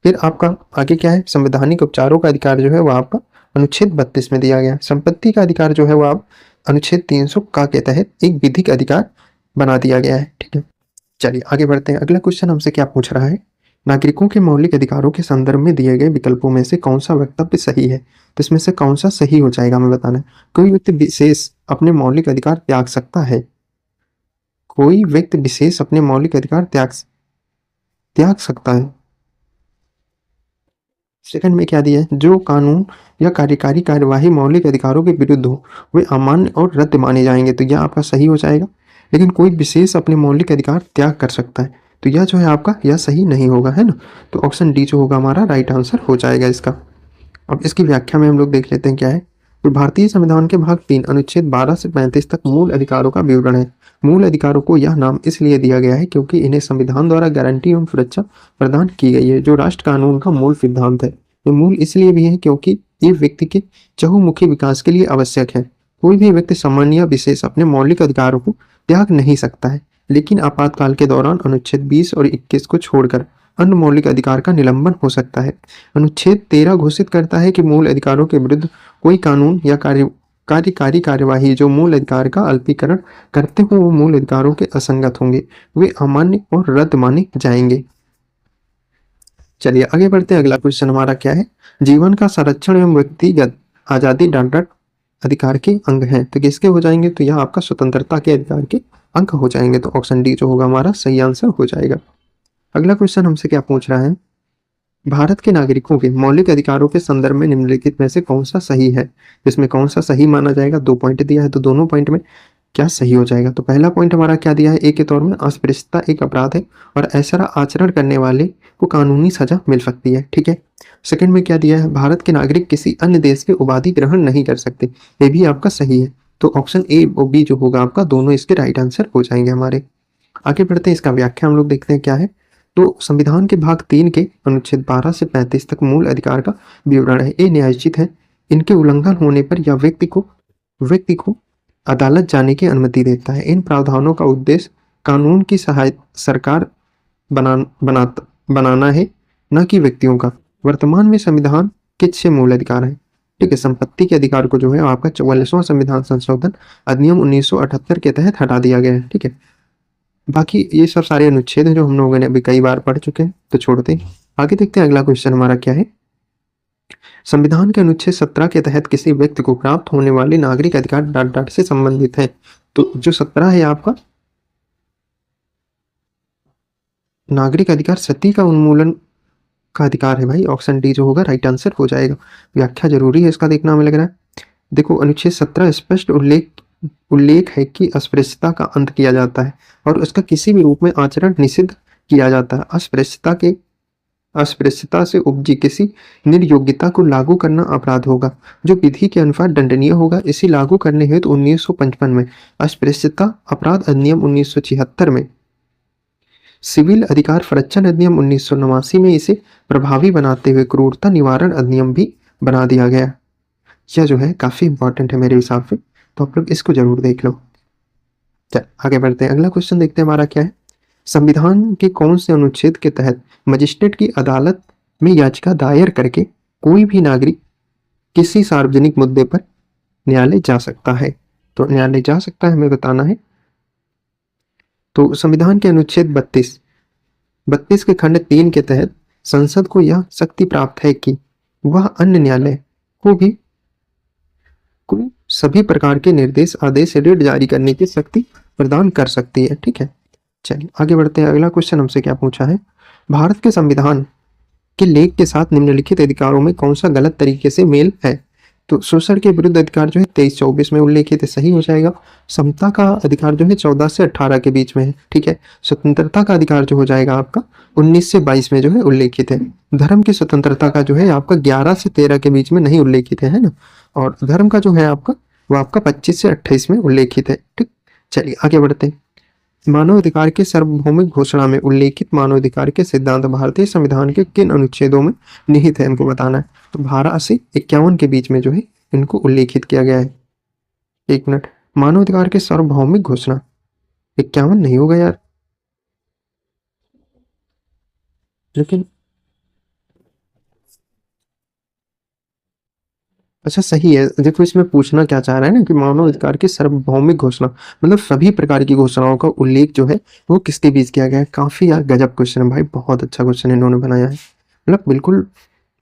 फिर आपका आगे क्या है, संवैधानिक उपचारों का अधिकार जो है वह आपका अनुच्छेद 32 में दिया गया। संपत्ति का अधिकार जो है वह आप अनुच्छेद 300 का के तहत एक विधिक अधिकार बना दिया गया है, ठीक है। चलिए आगे बढ़ते हैं, अगला क्वेश्चन हमसे क्या पूछ रहा है, नागरिकों के मौलिक अधिकारों के संदर्भ में दिए गए विकल्पों में से कौन सा वक्तव्य सही है। तो इसमें से कौन सा सही हो जाएगा हमें बताना है। कोई व्यक्ति विशेष अपने मौलिक अधिकार त्याग सकता है, कोई व्यक्ति विशेष अपने मौलिक अधिकार त्याग सकता है। सेकंड में क्या दिया है, जो कानून या कार्यकारी कार्यवाही मौलिक अधिकारों के विरुद्ध हो वे अमान्य और रद्द माने जाएंगे। तो यह आपका सही हो जाएगा। लेकिन कोई विशेष अपने मौलिक अधिकार त्याग कर सकता है, तो यह जो है आपका यह सही नहीं होगा, है ना। तो ऑप्शन डी जो होगा हमारा राइट आंसर हो जाएगा इसका। अब इसकी व्याख्या में हम लोग देख लेते हैं क्या है। तो भारतीय संविधान के भाग 3 अनुच्छेद 12 से 35 तक मूल अधिकारों का विवरण है। मूल अधिकारों को यह नाम इसलिए दिया गया है क्योंकि इन्हें संविधान द्वारा गारंटी एवं सुरक्षा प्रदान की गई है, जो राष्ट्र कानून का मूल सिद्धांत है। ये मूल इसलिए भी है क्योंकि ये व्यक्ति के चहुमुखी विकास के लिए आवश्यक है। कोई भी व्यक्ति सामान्य या विशेष अपने मौलिक अधिकारों को त्याग नहीं सकता है, लेकिन आपातकाल के दौरान अनुच्छेद 20 और 21 को छोड़कर अन्य मौलिक अधिकार का निलंबन हो सकता है। अनुच्छेद 13 घोषित करता है कि मूल अधिकारों के विरुद्ध कोई कानून या कार्यकारी कार्यवाही जो मूल अधिकार का अल्पीकरण करते हो वो मूल अधिकारों के असंगत होंगे, वे अमान्य और रद्द माने जाएंगे। चलिए आगे बढ़ते हैं, अगला क्वेश्चन हमारा क्या है, जीवन का संरक्षण एवं व्यक्तिगत आजादी डांडा अधिकार के अंग हैं। तो किसके हो जाएंगे, तो यह आपका स्वतंत्रता के अधिकार के अंग हो जाएंगे। तो ऑप्शन डी जो होगा हमारा सही आंसर हो जाएगा। अगला क्वेश्चन हमसे क्या पूछ रहा है, भारत के नागरिकों के मौलिक अधिकारों के संदर्भ में निम्नलिखित में से कौन सा सही है। इसमें कौन सा सही माना जाएगा, 2 पॉइंट दिया है, तो दोनों पॉइंट में क्या सही हो जाएगा। तो पहला पॉइंट हमारा क्या दिया है, ए के तौर में अस्पृश्यता एक अपराध है और ऐसा आचरण करने वाले को कानूनी सजा मिल सकती है, ठीक है। सेकंड में क्या दिया है, भारत के नागरिक किसी अन्य देश के उपाधि ग्रहण नहीं कर सकते, ये भी आपका सही है। तो ऑप्शन ए और बी जो होगा आपका दोनों इसके राइट आंसर हो जाएंगे हमारे। आगे बढ़ते हैं, इसका व्याख्या हम लोग देखते हैं क्या है। तो संविधान के भाग 3 के अनुच्छेद 12 से 35 तक मूल अधिकार का विवरण है, ये न्यायोचित है। इनके उल्लंघन होने पर या व्यक्ति को अदालत जाने की अनुमति देता है। इन प्रावधानों का उद्देश्य कानून की सहायता सरकार बनाना है, न कि व्यक्तियों का। वर्तमान में संविधान के 6 मूल अधिकार हैं, ठीक है। संपत्ति के अधिकार को जो है आपका 44वां संविधान संशोधन अधिनियम 1978 के तहत हटा दिया गया है, ठीक है। बाकी ये सब सारे अनुच्छेद हैं जो हम लोगों ने अभी कई बार पढ़ चुके हैं, तो छोड़ते हैं। आगे देखते हैं अगला क्वेश्चन हमारा क्या है, संविधान के अनुच्छेद 17 के तहत किसी व्यक्ति को प्राप्त होने वाले नागरिक अधिकार डाट से संबंधित है। तो जो 17 है आपका नागरिक अधिकार सती का उन्मूलन का अधिकार है भाई। ऑप्शन डी जो होगा राइट आंसर हो जाएगा। व्याख्या जरूरी है इसका, देखना हमें लग रहा है। देखो, अनुच्छेद 17 स्पष्ट उल्लेख है कि अस्पृश्यता का अंत किया जाता है और उसका किसी भी रूप में आचरण निषिद्ध किया जाता है। अस्पृश्यता से उपजी किसी निर्योग्यता को लागू करना अपराध होगा, जो विधि के अनुसार दंडनीय होगा। इसी लागू करने हेतु 1955 में अस्पृश्यता अपराध अधिनियम 1976 में, सिविल अधिकार संरक्षण अधिनियम 1989 में इसे प्रभावी बनाते हुए क्रूरता निवारण अधिनियम भी बना दिया गया। यह जो है काफी इंपॉर्टेंट है मेरे हिसाब से, तो आप लोग इसको जरूर देख लो। चल आगे बढ़ते हैं, अगला क्वेश्चन देखते हैं हमारा क्या है। संविधान के कौन से अनुच्छेद के तहत मजिस्ट्रेट की अदालत में याचिका दायर करके कोई भी नागरिक किसी सार्वजनिक मुद्दे पर न्यायालय जा सकता है? तो न्यायालय जा सकता है हमें बताना है। तो संविधान के अनुच्छेद 32 के खंड 3 के तहत संसद को यह शक्ति प्राप्त है कि वह अन्य न्यायालय को सभी प्रकार के निर्देश, आदेश, रिट जारी करने की शक्ति प्रदान कर सकती है। ठीक है, चलिए आगे बढ़ते हैं। अगला क्वेश्चन हमसे क्या पूछा है। भारत के संविधान के लेख के साथ निम्नलिखित अधिकारों में कौन सा गलत तरीके से मेल है? तो शोषण के विरुद्ध अधिकार जो है 23-24 में उल्लेखित है, सही हो जाएगा। समता का अधिकार जो है 14 से 18 के बीच में है। ठीक है, स्वतंत्रता का अधिकार जो हो जाएगा आपका 19 से 22 में जो है उल्लेखित है। धर्म की स्वतंत्रता का जो है आपका 11 से 13 के बीच में नहीं उल्लेखित है ना। और धर्म का जो है आपका वो आपका 25 से 28 में उल्लेखित है। ठीक, चलिए आगे बढ़ते हैं। मानवाधिकार के सार्वभौमिक घोषणा में उल्लेखित मानवाधिकार के सिद्धांत भारतीय संविधान के किन अनुच्छेदों में निहित है, इनको बताना है। तो 12 से 51 के बीच में जो है इनको उल्लेखित किया गया है। एक मिनट, मानवाधिकार के सार्वभौमिक घोषणा 51 नहीं होगा यार, लेकिन अच्छा सही है। देखो इसमें पूछना क्या चाह रहा है ना कि मानव अधिकार की सार्वभौमिक घोषणा मतलब सभी प्रकार की घोषणाओं का उल्लेख जो है वो किसके बीच किया गया है। काफी यार गजब क्वेश्चन है भाई, बहुत अच्छा क्वेश्चन इन्होंने बनाया है, मतलब बिल्कुल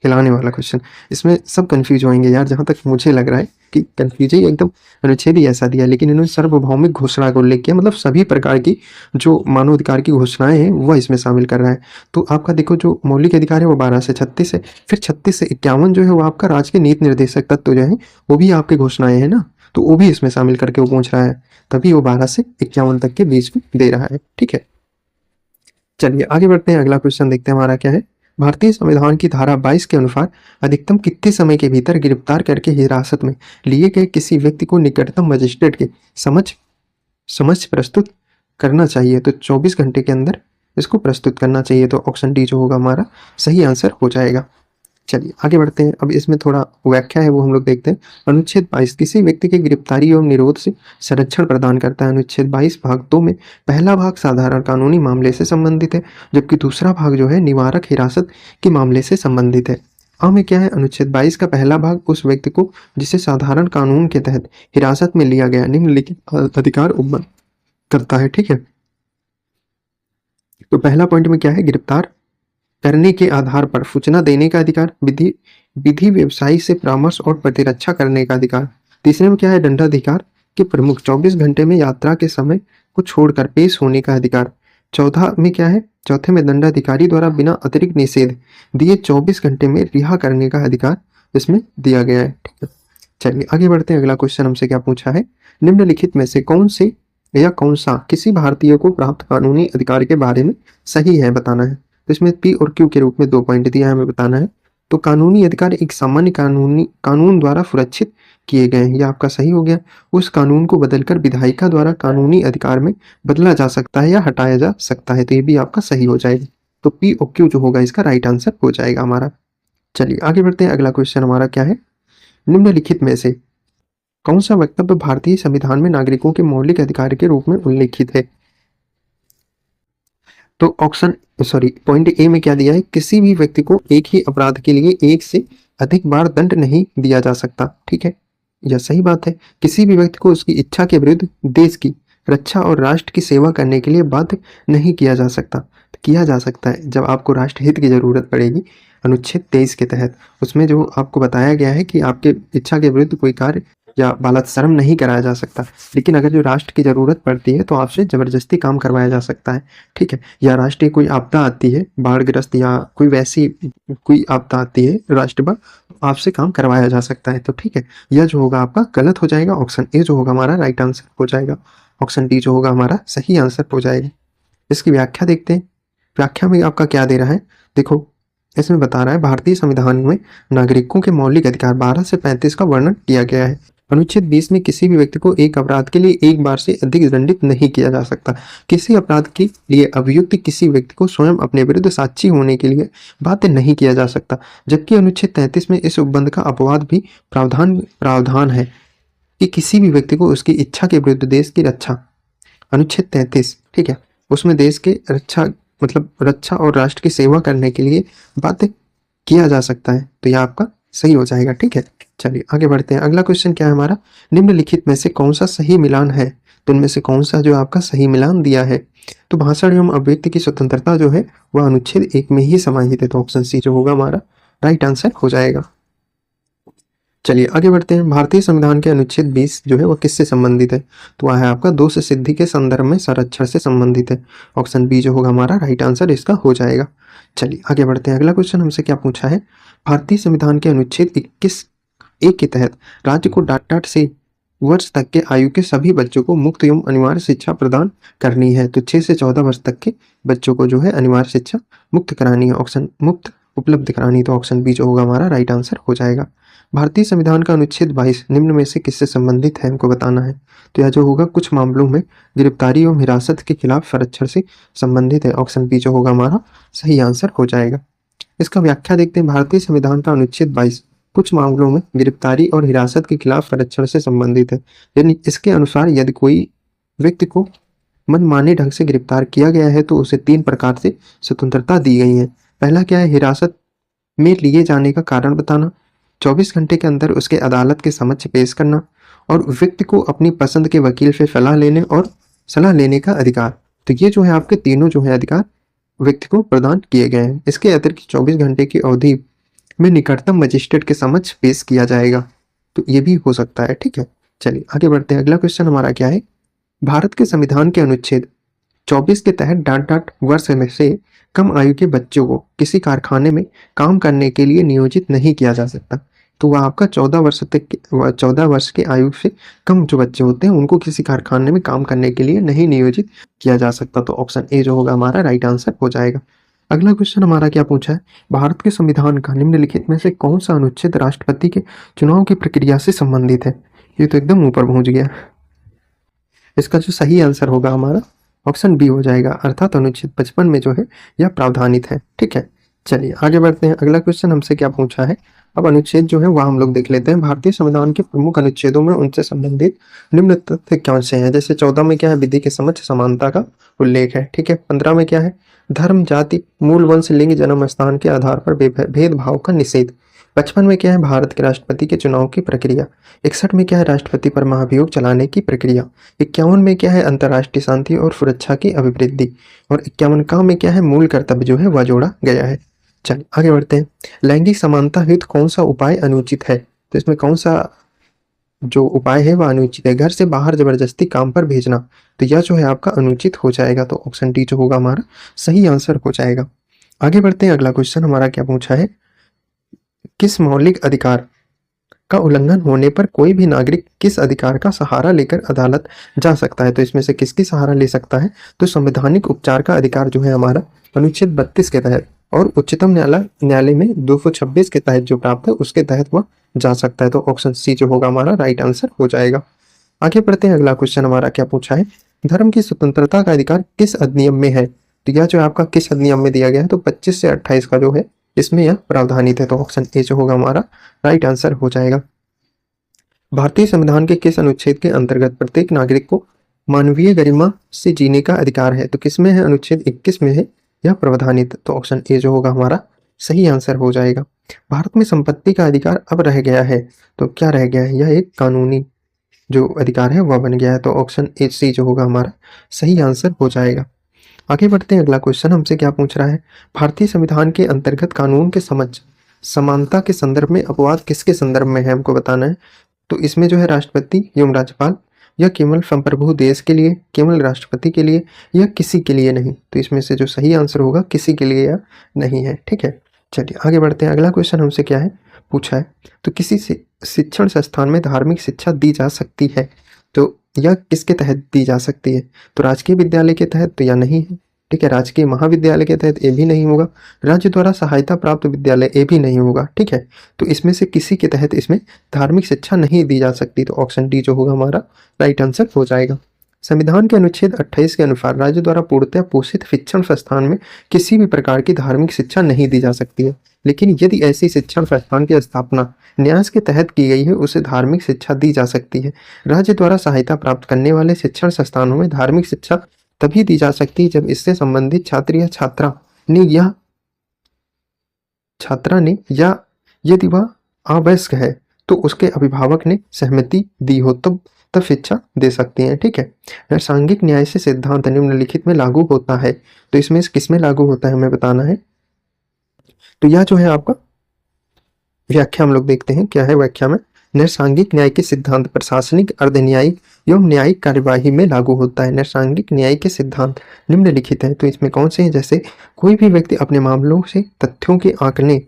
हिलाने वाला क्वेश्चन। इसमें सब कंफ्यूज होंगे यार, जहां तक मुझे लग रहा है कि कंफ्यूज ही एकदम, अनुच्छेद ही ऐसा दिया लेकिन इन्होंने सार्वभौमिक घोषणा को उल्लेख किया, मतलब सभी प्रकार की जो मानवाधिकार की घोषणाएं हैं वह इसमें शामिल कर रहा है। तो आपका देखो जो मौलिक अधिकार है वो 12 से 36 है, फिर 36 से 51 जो है वो आपका राज्य के नीति निर्देशक तत्व जो है वो भी आपकी घोषणाएं है ना, तो वो भी इसमें शामिल करके वो पहुंच रहा है, तभी वो 12 से 51 तक के बीच में दे रहा है। ठीक है, चलिए आगे बढ़ते हैं। अगला क्वेश्चन देखते हैं हमारा क्या है। भारतीय संविधान की धारा 22 के अनुसार अधिकतम कितने समय के भीतर गिरफ्तार करके हिरासत में लिए गए किसी व्यक्ति को निकटतम मजिस्ट्रेट के समक्ष प्रस्तुत करना चाहिए? तो 24 घंटे के अंदर इसको प्रस्तुत करना चाहिए। तो ऑप्शन डी जो होगा हमारा सही आंसर हो जाएगा। चलिए आगे बढ़ते हैं। अब इसमें थोड़ा व्याख्या है वो हम लोग देखते हैं। अनुच्छेद 22 किसी व्यक्ति के गिरफ्तारी एवं निरोध से संरक्षण प्रदान करता है। अनुच्छेद 22 भाग 2 में पहला भाग साधारण कानूनी मामले से संबंधित है, जबकि दूसरा भाग जो है निवारक हिरासत के मामले से संबंधित है। में क्या है, अनुच्छेद 22 का पहला भाग उस व्यक्ति को जिसे साधारण कानून के तहत हिरासत में लिया गया निम्नलिखित अधिकार उपबंध करता है। ठीक है, तो पहला पॉइंट में क्या है, गिरफ्तार करने के आधार पर सूचना देने का अधिकार, विधि व्यवसायी से परामर्श और प्रतिरक्षा करने का अधिकार। तीसरे में क्या है, दंडाधिकार के प्रमुख 24 घंटे में यात्रा के समय को छोड़कर पेश होने का अधिकार। चौथा में क्या है, चौथे में दंडाधिकारी द्वारा बिना अतिरिक्त निषेध दिए 24 घंटे में रिहा करने का अधिकार इसमें दिया गया है। ठीक है, चलिए आगे बढ़ते हैं। अगला क्वेश्चन हमसे क्या पूछा है, निम्नलिखित में से कौन से या कौन सा किसी भारतीय को प्राप्त कानूनी अधिकार के बारे में सही है बताना है। तो इसमें पी और क्यू के रूप में 2 पॉइंट दिया है, हमें बताना है। तो कानूनी अधिकार एक सामान्य कानून द्वारा सुरक्षित किए गए हैं, यह आपका सही हो गया। उस कानून को बदलकर विधायिका द्वारा कानूनी अधिकार में बदला जा सकता है या हटाया जा सकता है, तो ये भी आपका सही हो जाएगा। तो पी और क्यू जो होगा इसका राइट आंसर हो जाएगा हमारा। चलिए आगे बढ़ते हैं। अगला क्वेश्चन हमारा क्या है, निम्नलिखित में से कौन सा वक्तव्य भारतीय संविधान में नागरिकों के मौलिक अधिकार के रूप में उल्लेखित है? तो पॉइंट ए में क्या दिया है, किसी भी व्यक्ति को एक ही अपराध के लिए एक से अधिक बार दंड नहीं दिया जा सकता। ठीक है, यह सही बात है। किसी भी व्यक्ति को उसकी इच्छा के विरुद्ध देश की रक्षा और राष्ट्र की सेवा करने के लिए बाध्य नहीं किया जा सकता। तो किया जा सकता है जब आपको राष्ट्रहित की जरूरत पड़ेगी। अनुच्छेद 23 के तहत उसमें जो आपको बताया गया है कि आपके इच्छा के विरुद्ध कोई कार्य या बलात्सर्म नहीं कराया जा सकता। लेकिन अगर जो राष्ट्र की ज़रूरत पड़ती है तो आपसे ज़बरदस्ती काम करवाया जा सकता है, ठीक है। या राष्ट्रीय कोई आपदा आती है, बाढ़ग्रस्त या कोई वैसी कोई आपदा आती है राष्ट्र पर, आपसे काम करवाया जा सकता है। तो ठीक है, यह जो होगा आपका गलत हो जाएगा, ऑप्शन ए जो होगा हमारा राइट आंसर हो जाएगा। ऑप्शन डी जो होगा हमारा सही आंसर हो जाएगा। इसकी व्याख्या देखते हैं, व्याख्या में आपका क्या दे रहा है। देखो, इसमें बता रहा है भारतीय संविधान में नागरिकों के मौलिक अधिकार 12 से 35 का वर्णन किया गया है। अनुच्छेद 20 में किसी भी व्यक्ति को एक अपराध के लिए एक बार से अधिक दंडित नहीं किया जा सकता। किसी अपराध के लिए अभियुक्त किसी व्यक्ति को स्वयं अपने विरुद्ध साक्षी होने के लिए बाध्य नहीं किया जा सकता। जबकि अनुच्छेद 33 में इस उपबंध का अपवाद भी प्रावधान है कि किसी भी व्यक्ति को उसकी इच्छा के विरुद्ध देश की रक्षा, अनुच्छेद 33, ठीक है, उसमें देश के रक्षा मतलब रक्षा और राष्ट्र की सेवा करने के लिए बाध्य किया जा सकता है। तो यह आपका सही हो जाएगा, ठीक है। चलिए आगे बढ़ते हैं। अगला क्वेश्चन क्या है हमारा, निम्नलिखित में से कौन सा सही मिलान है। तो इनमें से कौन सा जो आपका सही मिलान दिया है। तो भाषण एवं अभिव्यक्ति की स्वतंत्रता जो है वह अनुच्छेद 1 में ही समाहित है। तो ऑप्शन सी जो होगा हमारा राइट आंसर हो जाएगा। चलिए आगे बढ़ते हैं। भारतीय संविधान के अनुच्छेद 20 जो है वह किससे संबंधित है। तो वह है आपका दोष सिद्धि के संदर्भ में संरक्षण से संबंधित है। ऑप्शन बी जो होगा हमारा राइट आंसर इसका हो जाएगा। चलिए आगे बढ़ते हैं। अगला क्वेश्चन हमसे क्या पूछा है, भारतीय संविधान के अनुच्छेद 21(a) के तहत राज्य को डांट से वर्ष तक के आयु के सभी बच्चों को मुक्त एवं अनिवार्य शिक्षा प्रदान करनी है। तो 6 से 14 वर्ष तक के बच्चों को जो है अनिवार्य शिक्षा मुक्त करानी है, ऑप्शन मुक्त उपलब्ध करानी। तो ऑप्शन बी जो होगा हमारा राइट आंसर हो जाएगा। भारतीय संविधान का अनुच्छेद 22 निम्न में से किससे संबंधित है, हमको बताना है। तो यह जो होगा कुछ मामलों में गिरफ्तारी एवं हिरासत के खिलाफ संरक्षण से संबंधित है। ऑप्शन बी जो होगा हमारा सही आंसर हो जाएगा। इसका व्याख्या देखते हैं। भारतीय संविधान का अनुच्छेद 22 कुछ मामलों में गिरफ्तारी और हिरासत के खिलाफ संरक्षण से संबंधित है। यानी इसके अनुसार यदि कोई व्यक्ति को मनमाने ढंग से गिरफ्तार किया गया है तो उसे 3 प्रकार से स्वतंत्रता दी गई है। पहला क्या है, हिरासत में लिए जाने का कारण बताना, 24 घंटे के अंदर उसके अदालत के समक्ष पेश करना, और व्यक्ति को अपनी पसंद के वकील से सलाह लेने का अधिकार। तो ये जो है आपके तीनों जो है अधिकार व्यक्ति को प्रदान किए गए हैं। इसके अतिरिक्त 24 घंटे की अवधि में निकटतम मजिस्ट्रेट के समक्ष पेश किया जाएगा। तो ये भी हो सकता है, ठीक है। चलिए आगे बढ़ते हैं। अगला क्वेश्चन हमारा क्या है, भारत के संविधान के अनुच्छेद 24 के तहत डांट वर्ष में से कम आयु के बच्चों को किसी कारखाने में काम करने के लिए नियोजित नहीं किया जा सकता। तो वह आपका 14 वर्ष के आयु से कम जो बच्चे होते हैं उनको किसी कारखाने में काम करने के लिए नहीं नियोजित किया जा सकता। तो ऑप्शन ए जो होगा हमारा राइट आंसर हो जाएगा। अगला क्वेश्चन हमारा क्या पूछा है, भारत के संविधान का निम्नलिखित में से कौन सा अनुच्छेद राष्ट्रपति के चुनाव की प्रक्रिया से संबंधित है। ये तो एकदम ऊपर पहुंच गया। इसका जो सही आंसर होगा हमारा ऑप्शन बी हो जाएगा, अर्थात अनुच्छेद 55 में जो है यह प्रावधानित है, ठीक है। चलिए आगे बढ़ते हैं। अगला क्वेश्चन हमसे क्या पूछा है, अब अनुच्छेद जो है वह हम लोग देख लेते हैं। भारतीय संविधान के प्रमुख अनुच्छेदों में उनसे संबंधित निम्न तथ्य कौन से हैं। जैसे 14 में क्या है, विधि के समक्ष समानता का उल्लेख है, ठीक है। 15 में क्या है, धर्म जाति मूल वंश लिंग जन्म स्थान के आधार पर भेदभाव का निषेध। 55 में क्या है, भारत के राष्ट्रपति के चुनाव की प्रक्रिया। 61 में क्या है, राष्ट्रपति पर महाभियोग चलाने की प्रक्रिया। 51 में क्या है, अंतर्राष्ट्रीय शांति और सुरक्षा की अभिवृद्धि। और 51 में क्या है, मूल कर्तव्य जो है वह जोड़ा गया है। चलिए आगे बढ़ते हैं। लैंगिक समानता हेतु कौन सा उपाय अनुचित है। तो इसमें कौन सा जो उपाय है वह अनुचित है, घर से बाहर जबरदस्ती काम पर भेजना। तो यह जो है आपका अनुचित हो जाएगा। तो ऑप्शन डी जो होगा हमारा सही आंसर हो जाएगा। आगे बढ़ते हैं। अगला क्वेश्चन हमारा क्या पूछा है, किस मौलिक अधिकार का उल्लंघन होने पर कोई भी नागरिक किस अधिकार का सहारा लेकर अदालत जा सकता है। तो इसमें से किसकी सहारा ले सकता है, तो संवैधानिक उपचार का अधिकार जो है हमारा अनुच्छेद 32 के तहत और उच्चतम न्यायालय में 226 के तहत जो प्राप्त है उसके तहत वह जा सकता है। तो ऑप्शन सी जो होगा हमारा राइट आंसर हो जाएगा। आगे बढ़ते हैं। अगला क्वेश्चन हमारा क्या पूछा है, धर्म की स्वतंत्रता का अधिकार किस अधिनियम में है। तो यह जो आपका किस अधिनियम में दिया गया है, तो 25 से 28 का जो है इसमें यह प्रावधानित है। तो ऑप्शन ए जो होगा हमारा राइट आंसर हो जाएगा। भारतीय संविधान के किस अनुच्छेद के अंतर्गत प्रत्येक नागरिक को मानवीय गरिमा से जीने का अधिकार है। तो किसमें है, अनुच्छेद 21 में है यह प्रावधानित। तो ऑप्शन ए जो होगा हमारा सही आंसर हो जाएगा। भारत में संपत्ति का अधिकार अब रह गया है। तो क्या रह गया है, यह एक कानूनी जो अधिकार है वह बन गया है। तो ऑप्शन ए सी जो होगा हमारा सही आंसर हो जाएगा। आगे बढ़ते हैं। अगला क्वेश्चन हमसे क्या पूछ रहा है, भारतीय संविधान के अंतर्गत कानून के समझ समानता के संदर्भ में अपवाद किसके संदर्भ में है, हमको बताना है। तो इसमें जो है राष्ट्रपति एवं राज्यपाल, यह केवल संप्रभु देश के लिए, केवल राष्ट्रपति के लिए, या किसी के लिए नहीं। तो इसमें से जो सही आंसर होगा किसी के लिए या नहीं है। ठीक है, चलिए आगे बढ़ते हैं। अगला क्वेश्चन हमसे क्या है पूछा है, तो किसी से शिक्षण संस्थान में धार्मिक शिक्षा दी जा सकती है, तो यह किसके तहत दी जा सकती है? तो राजकीय विद्यालय के तहत तो या नहीं है। ठीक है, राजकीय महाविद्यालय के तहत ये भी नहीं होगा, राज्य द्वारा सहायता प्राप्त विद्यालय ये भी नहीं होगा। ठीक है, तो इसमें से किसी के तहत इसमें धार्मिक शिक्षा नहीं दी जा सकती, तो ऑप्शन डी जो होगा हमारा राइट आंसर हो जाएगा। संविधान के अनुच्छेद 28 के अनुसार राज्य द्वारा पूर्णतः पोषित शिक्षण संस्थान में किसी भी प्रकार की धार्मिक शिक्षा नहीं दी जा सकती है, लेकिन यदि ऐसी शिक्षण संस्थान की स्थापना न्यास के तहत की गई है उसे धार्मिक शिक्षा दी जा सकती है। राज्य द्वारा सहायता प्राप्त करने वाले शिक्षण संस्थानों में धार्मिक शिक्षा तभी दी जा सकती है जब इससे संबंधित छात्र या छात्रा ने या यदि वह आवश्यक है तो उसके अभिभावक ने सहमति दी हो तब शिक्षा दे सकती हैं। ठीक है, सांघिक न्याय से सिद्धांत निम्नलिखित में लागू होता है, तो इसमें किसमें लागू होता है हमें बताना है। तो यह जो है आपका व्याख्या हम लोग देखते हैं क्या है व्याख्या में। नैसर्गिक न्याय के सिद्धांत प्रशासनिक, अर्धन्यायिक एवं न्यायिक कार्यवाही में लागू होता है। नैसर्गिक न्याय के सिद्धांत निम्नलिखित है, तो इसमें कौन से हैं? जैसे कोई भी व्यक्ति अपने मामलों से तथ्यों के आंकने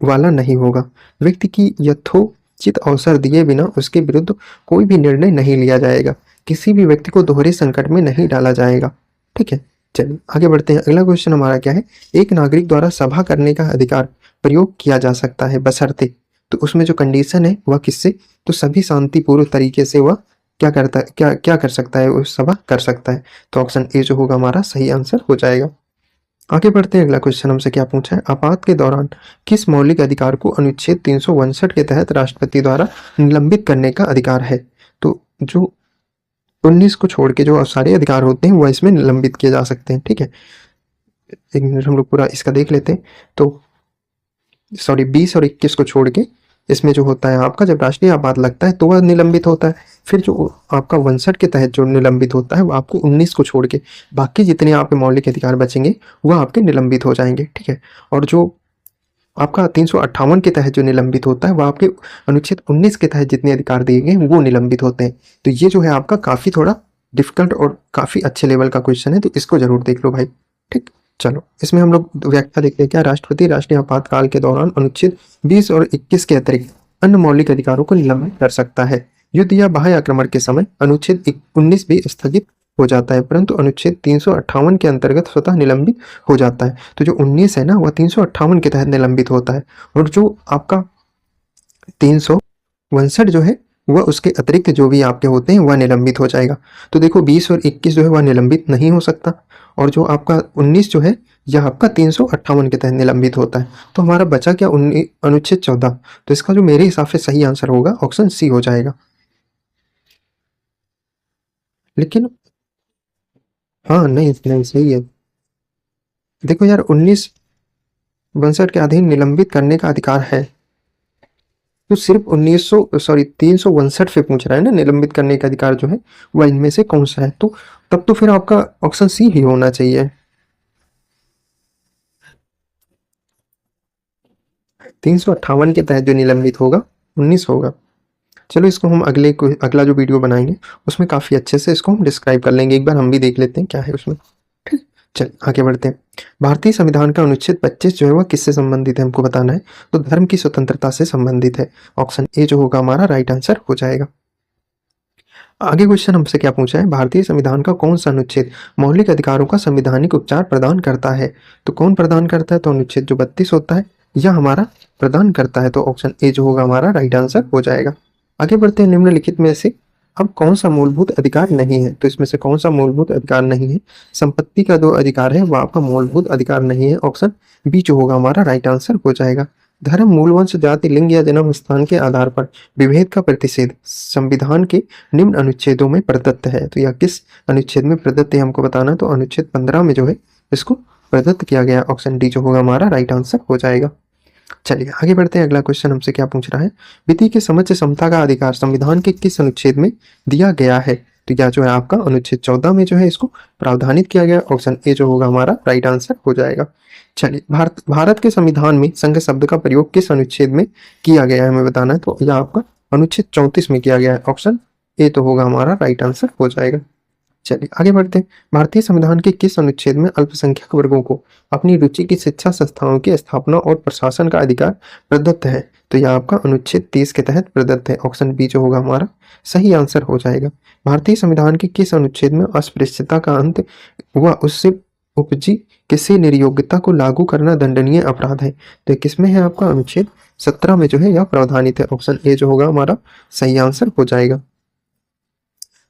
वाला नहीं होगा, व्यक्ति की यथोचित अवसर दिए बिना उसके विरुद्ध कोई भी निर्णय नहीं लिया जाएगा, किसी भी व्यक्ति को दोहरे संकट में नहीं डाला जाएगा। ठीक है, चलिए आगे बढ़ते हैं। अगला क्वेश्चन हमारा क्या है, एक नागरिक द्वारा सभा करने का अधिकार प्रयोग किया जा सकता है बशर्ते, तो उसमें जो कंडीशन है वह किससे? तो सभी शांतिपूर्ण तरीके से वह क्या करता है, क्या कर सकता है, वो सभा कर सकता है। तो ऑप्शन ए जो होगा हमारा सही आंसर हो जाएगा। आगे बढ़ते हैं। अगला क्वेश्चन हमसे क्या पूछा है, आपात के दौरान किस मौलिक अधिकार को अनुच्छेद 359 के तहत राष्ट्रपति द्वारा निलंबित करने का अधिकार है? तो जो 19 को छोड़ के जो सारे अधिकार होते हैं वह इसमें निलंबित किए जा सकते हैं। ठीक है, एक मिनट हम लोग पूरा इसका देख लेते हैं। तो 20 और 21 को छोड़ के इसमें जो होता है आपका, जब राष्ट्रीय आपात लगता है तो वह निलंबित होता है। फिर जो आपका 59 के तहत जो निलंबित होता है वो आपको 19 को छोड़ के बाकी जितने आपके मौलिक अधिकार बचेंगे वह आपके निलंबित हो जाएंगे। ठीक है, और जो आपका 358 के तहत जो निलंबित होता है वह आपके अनुच्छेद 19 के तहत जितने अधिकार दिए गए वो निलंबित होते हैं। तो ये जो है आपका काफ़ी थोड़ा डिफिकल्ट और काफ़ी अच्छे लेवल का क्वेश्चन है, तो इसको जरूर देख लो भाई। ठीक, चलो इसमें हम लोग व्याख्या देखते हैं। क्या राष्ट्रपति राष्ट्रीय आपातकाल के दौरान अनुच्छेद 20 और 21 के अतिरिक्त अन्य मौलिक अधिकारों को निलंबित कर सकता है? युद्ध या बाह्य आक्रमण के समय अनुच्छेद 19 भी स्थगित हो जाता है, परंतु अनुच्छेद 358 के अंतर्गत स्वतः निलंबित हो जाता है। तो जो 19 है ना वह 358 के तहत निलंबित होता है, और जो आपका 359 जो है वह उसके अतिरिक्त जो भी आपके होते हैं वह निलंबित हो जाएगा। तो देखो 20 और 21 जो है वह निलंबित नहीं हो सकता, और जो आपका 19 जो है यह आपका 358 के तहत निलंबित होता है। तो हमारा बचा क्या, अनुच्छेद 14। तो इसका जो मेरे हिसाब से सही आंसर होगा ऑप्शन सी हो जाएगा। लेकिन हाँ नहीं नहीं सही है। देखो यार 1962 के अधीन निलंबित करने का अधिकार है, तो सिर्फ 359 पे पूछ रहा है ना, निलंबित करने का अधिकार जो है वह इनमें से कौन सा है? तो तब तो फिर आपका ऑप्शन सी ही होना चाहिए। 358 के तहत जो निलंबित होगा 19 होगा। चलो इसको हम अगला जो वीडियो बनाएंगे उसमें काफ़ी अच्छे से इसको हम डिस्क्राइब कर लेंगे, एक बार हम भी देख लेते हैं क्या है उसमें। ठीक, चल आगे बढ़ते हैं। भारतीय संविधान का अनुच्छेद 25 जो है वह किससे संबंधित है हमको बताना है। तो धर्म की स्वतंत्रता से संबंधित है, ऑप्शन ए जो होगा हमारा राइट आंसर हो जाएगा। आगे क्वेश्चन हमसे क्या पूछा है, भारतीय संविधान का कौन सा अनुच्छेद मौलिक अधिकारों का संवैधानिक उपचार प्रदान करता है? तो कौन प्रदान करता है? तो अनुच्छेद जो 32 होता है यह हमारा प्रदान करता है, तो ऑप्शन ए जो होगा हमारा राइट आंसर हो जाएगा। आगे बढ़ते हैं। निम्नलिखित में से अब कौन सा मूलभूत अधिकार नहीं है? तो इसमें से कौन सा मूलभूत अधिकार नहीं है? संपत्ति का जो अधिकार है वह आपका मूलभूत अधिकार नहीं है, ऑप्शन बी जो होगा हमारा राइट आंसर हो जाएगा। धर्म, मूल वंश, जाति, लिंग या जन्म स्थान के आधार पर विभेद का प्रतिषेध संविधान के निम्न अनुच्छेदों में प्रदत्त है। तो यह किस अनुच्छेद में प्रदत्त है हमको बताना है। तो अनुच्छेद 15 में जो है इसको प्रदत्त किया गया, ऑप्शन डी जो होगा हमारा राइट आंसर हो जाएगा। चलिए आगे बढ़ते हैं। अगला क्वेश्चन हमसे क्या पूछ रहा है, विधि के समक्ष समता का अधिकार संविधान के किस अनुच्छेद में दिया गया है? तो यह जो है आपका अनुच्छेद 14 में जो है इसको प्रावधानित किया गया, ऑप्शन ए जो होगा हमारा राइट आंसर हो जाएगा। चलिए भारत के संविधान में संघ शब्द का प्रयोग किस अनुच्छेद में किया गया है हमें बताना है। तो यह आपका अनुच्छेद 34 में किया गया है। ऑप्शन ए तो होगा हमारा राइट आंसर हो जाएगा। चलिए आगे बढ़ते हैं। भारतीय संविधान के किस अनुच्छेद में अल्पसंख्यक वर्गों को अपनी रुचि की शिक्षा संस्थाओं की स्थापना और प्रशासन का अधिकार प्रदत्त है? तो यह आपका अनुच्छेद 30 के तहत प्रदत्त है। ऑप्शन बी जो होगा हमारा सही आंसर हो जाएगा। भारतीय संविधान के किस अनुच्छेद में अस्पृश्यता का अंत व उससे उपजी किसी निर्योग्यता को लागू करना दंडनीय अपराध है? तो किसमें है आपका अनुच्छेद 17 में जो है यह प्रावधानित है। ऑप्शन ए जो होगा हमारा सही आंसर हो जाएगा।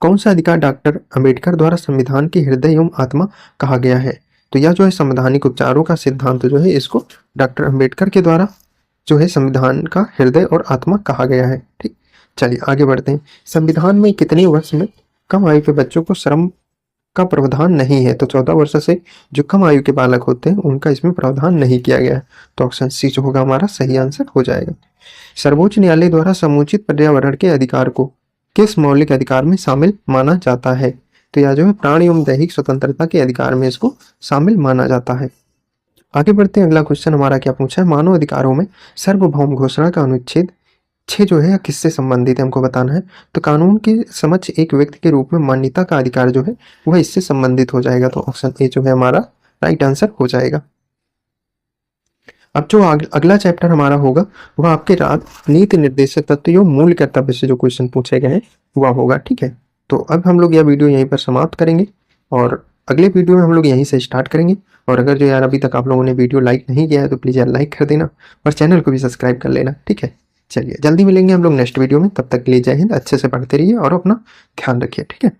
कौन सा अधिकार डॉक्टर अंबेडकर द्वारा संविधान की हृदय एवं आत्मा कहा गया है? तो यह जो है संवैधानिक उपचारों का सिद्धांत जो है इसको डॉक्टर अंबेडकर के द्वारा जो है संविधान का हृदय और आत्मा कहा गया है। ठीक, चलिए आगे बढ़ते हैं। संविधान में कितने वर्ष में कम आयु के बच्चों को श्रम का प्रावधान नहीं है? तो 14 वर्ष से जो कम आयु के बालक होते हैं उनका इसमें प्रावधान नहीं किया गया है। तो ऑप्शन सी जो होगा हमारा सही आंसर हो जाएगा। सर्वोच्च न्यायालय द्वारा समुचित पर्यावरण के अधिकार को किस मौलिक अधिकार में शामिल माना जाता है? तो यह जो है प्राण एवं दैहिक स्वतंत्रता के अधिकार में इसको शामिल माना जाता है। आगे बढ़ते हैं। अगला क्वेश्चन हमारा क्या पूछा है? मानव अधिकारों में सार्वभौम घोषणा का अनुच्छेद 6 जो है किससे संबंधित है हमको बताना है। तो कानून के समक्ष एक व्यक्ति के रूप में मान्यता का अधिकार जो है वह इससे संबंधित हो जाएगा। तो ऑप्शन ए जो है हमारा राइट आंसर हो जाएगा। अब जो अगला चैप्टर हमारा होगा वह आपके नीति निर्देशक तत्व एवं मूल कर्तव्य से जो क्वेश्चन पूछे गए हैं वह होगा। ठीक है, तो अब हम लोग यह वीडियो यहीं पर समाप्त करेंगे और अगले वीडियो में हम लोग यहीं से स्टार्ट करेंगे। और अगर जो यार अभी तक आप लोगों ने वीडियो लाइक नहीं किया है तो प्लीज़ यार लाइक कर देना और चैनल को भी सब्सक्राइब कर लेना। ठीक है, चलिए जल्दी मिलेंगे हम लोग नेक्स्ट वीडियो में। तब तक के लिए जय हिंद। अच्छे से पढ़ते रहिए और अपना ध्यान रखिए। ठीक है।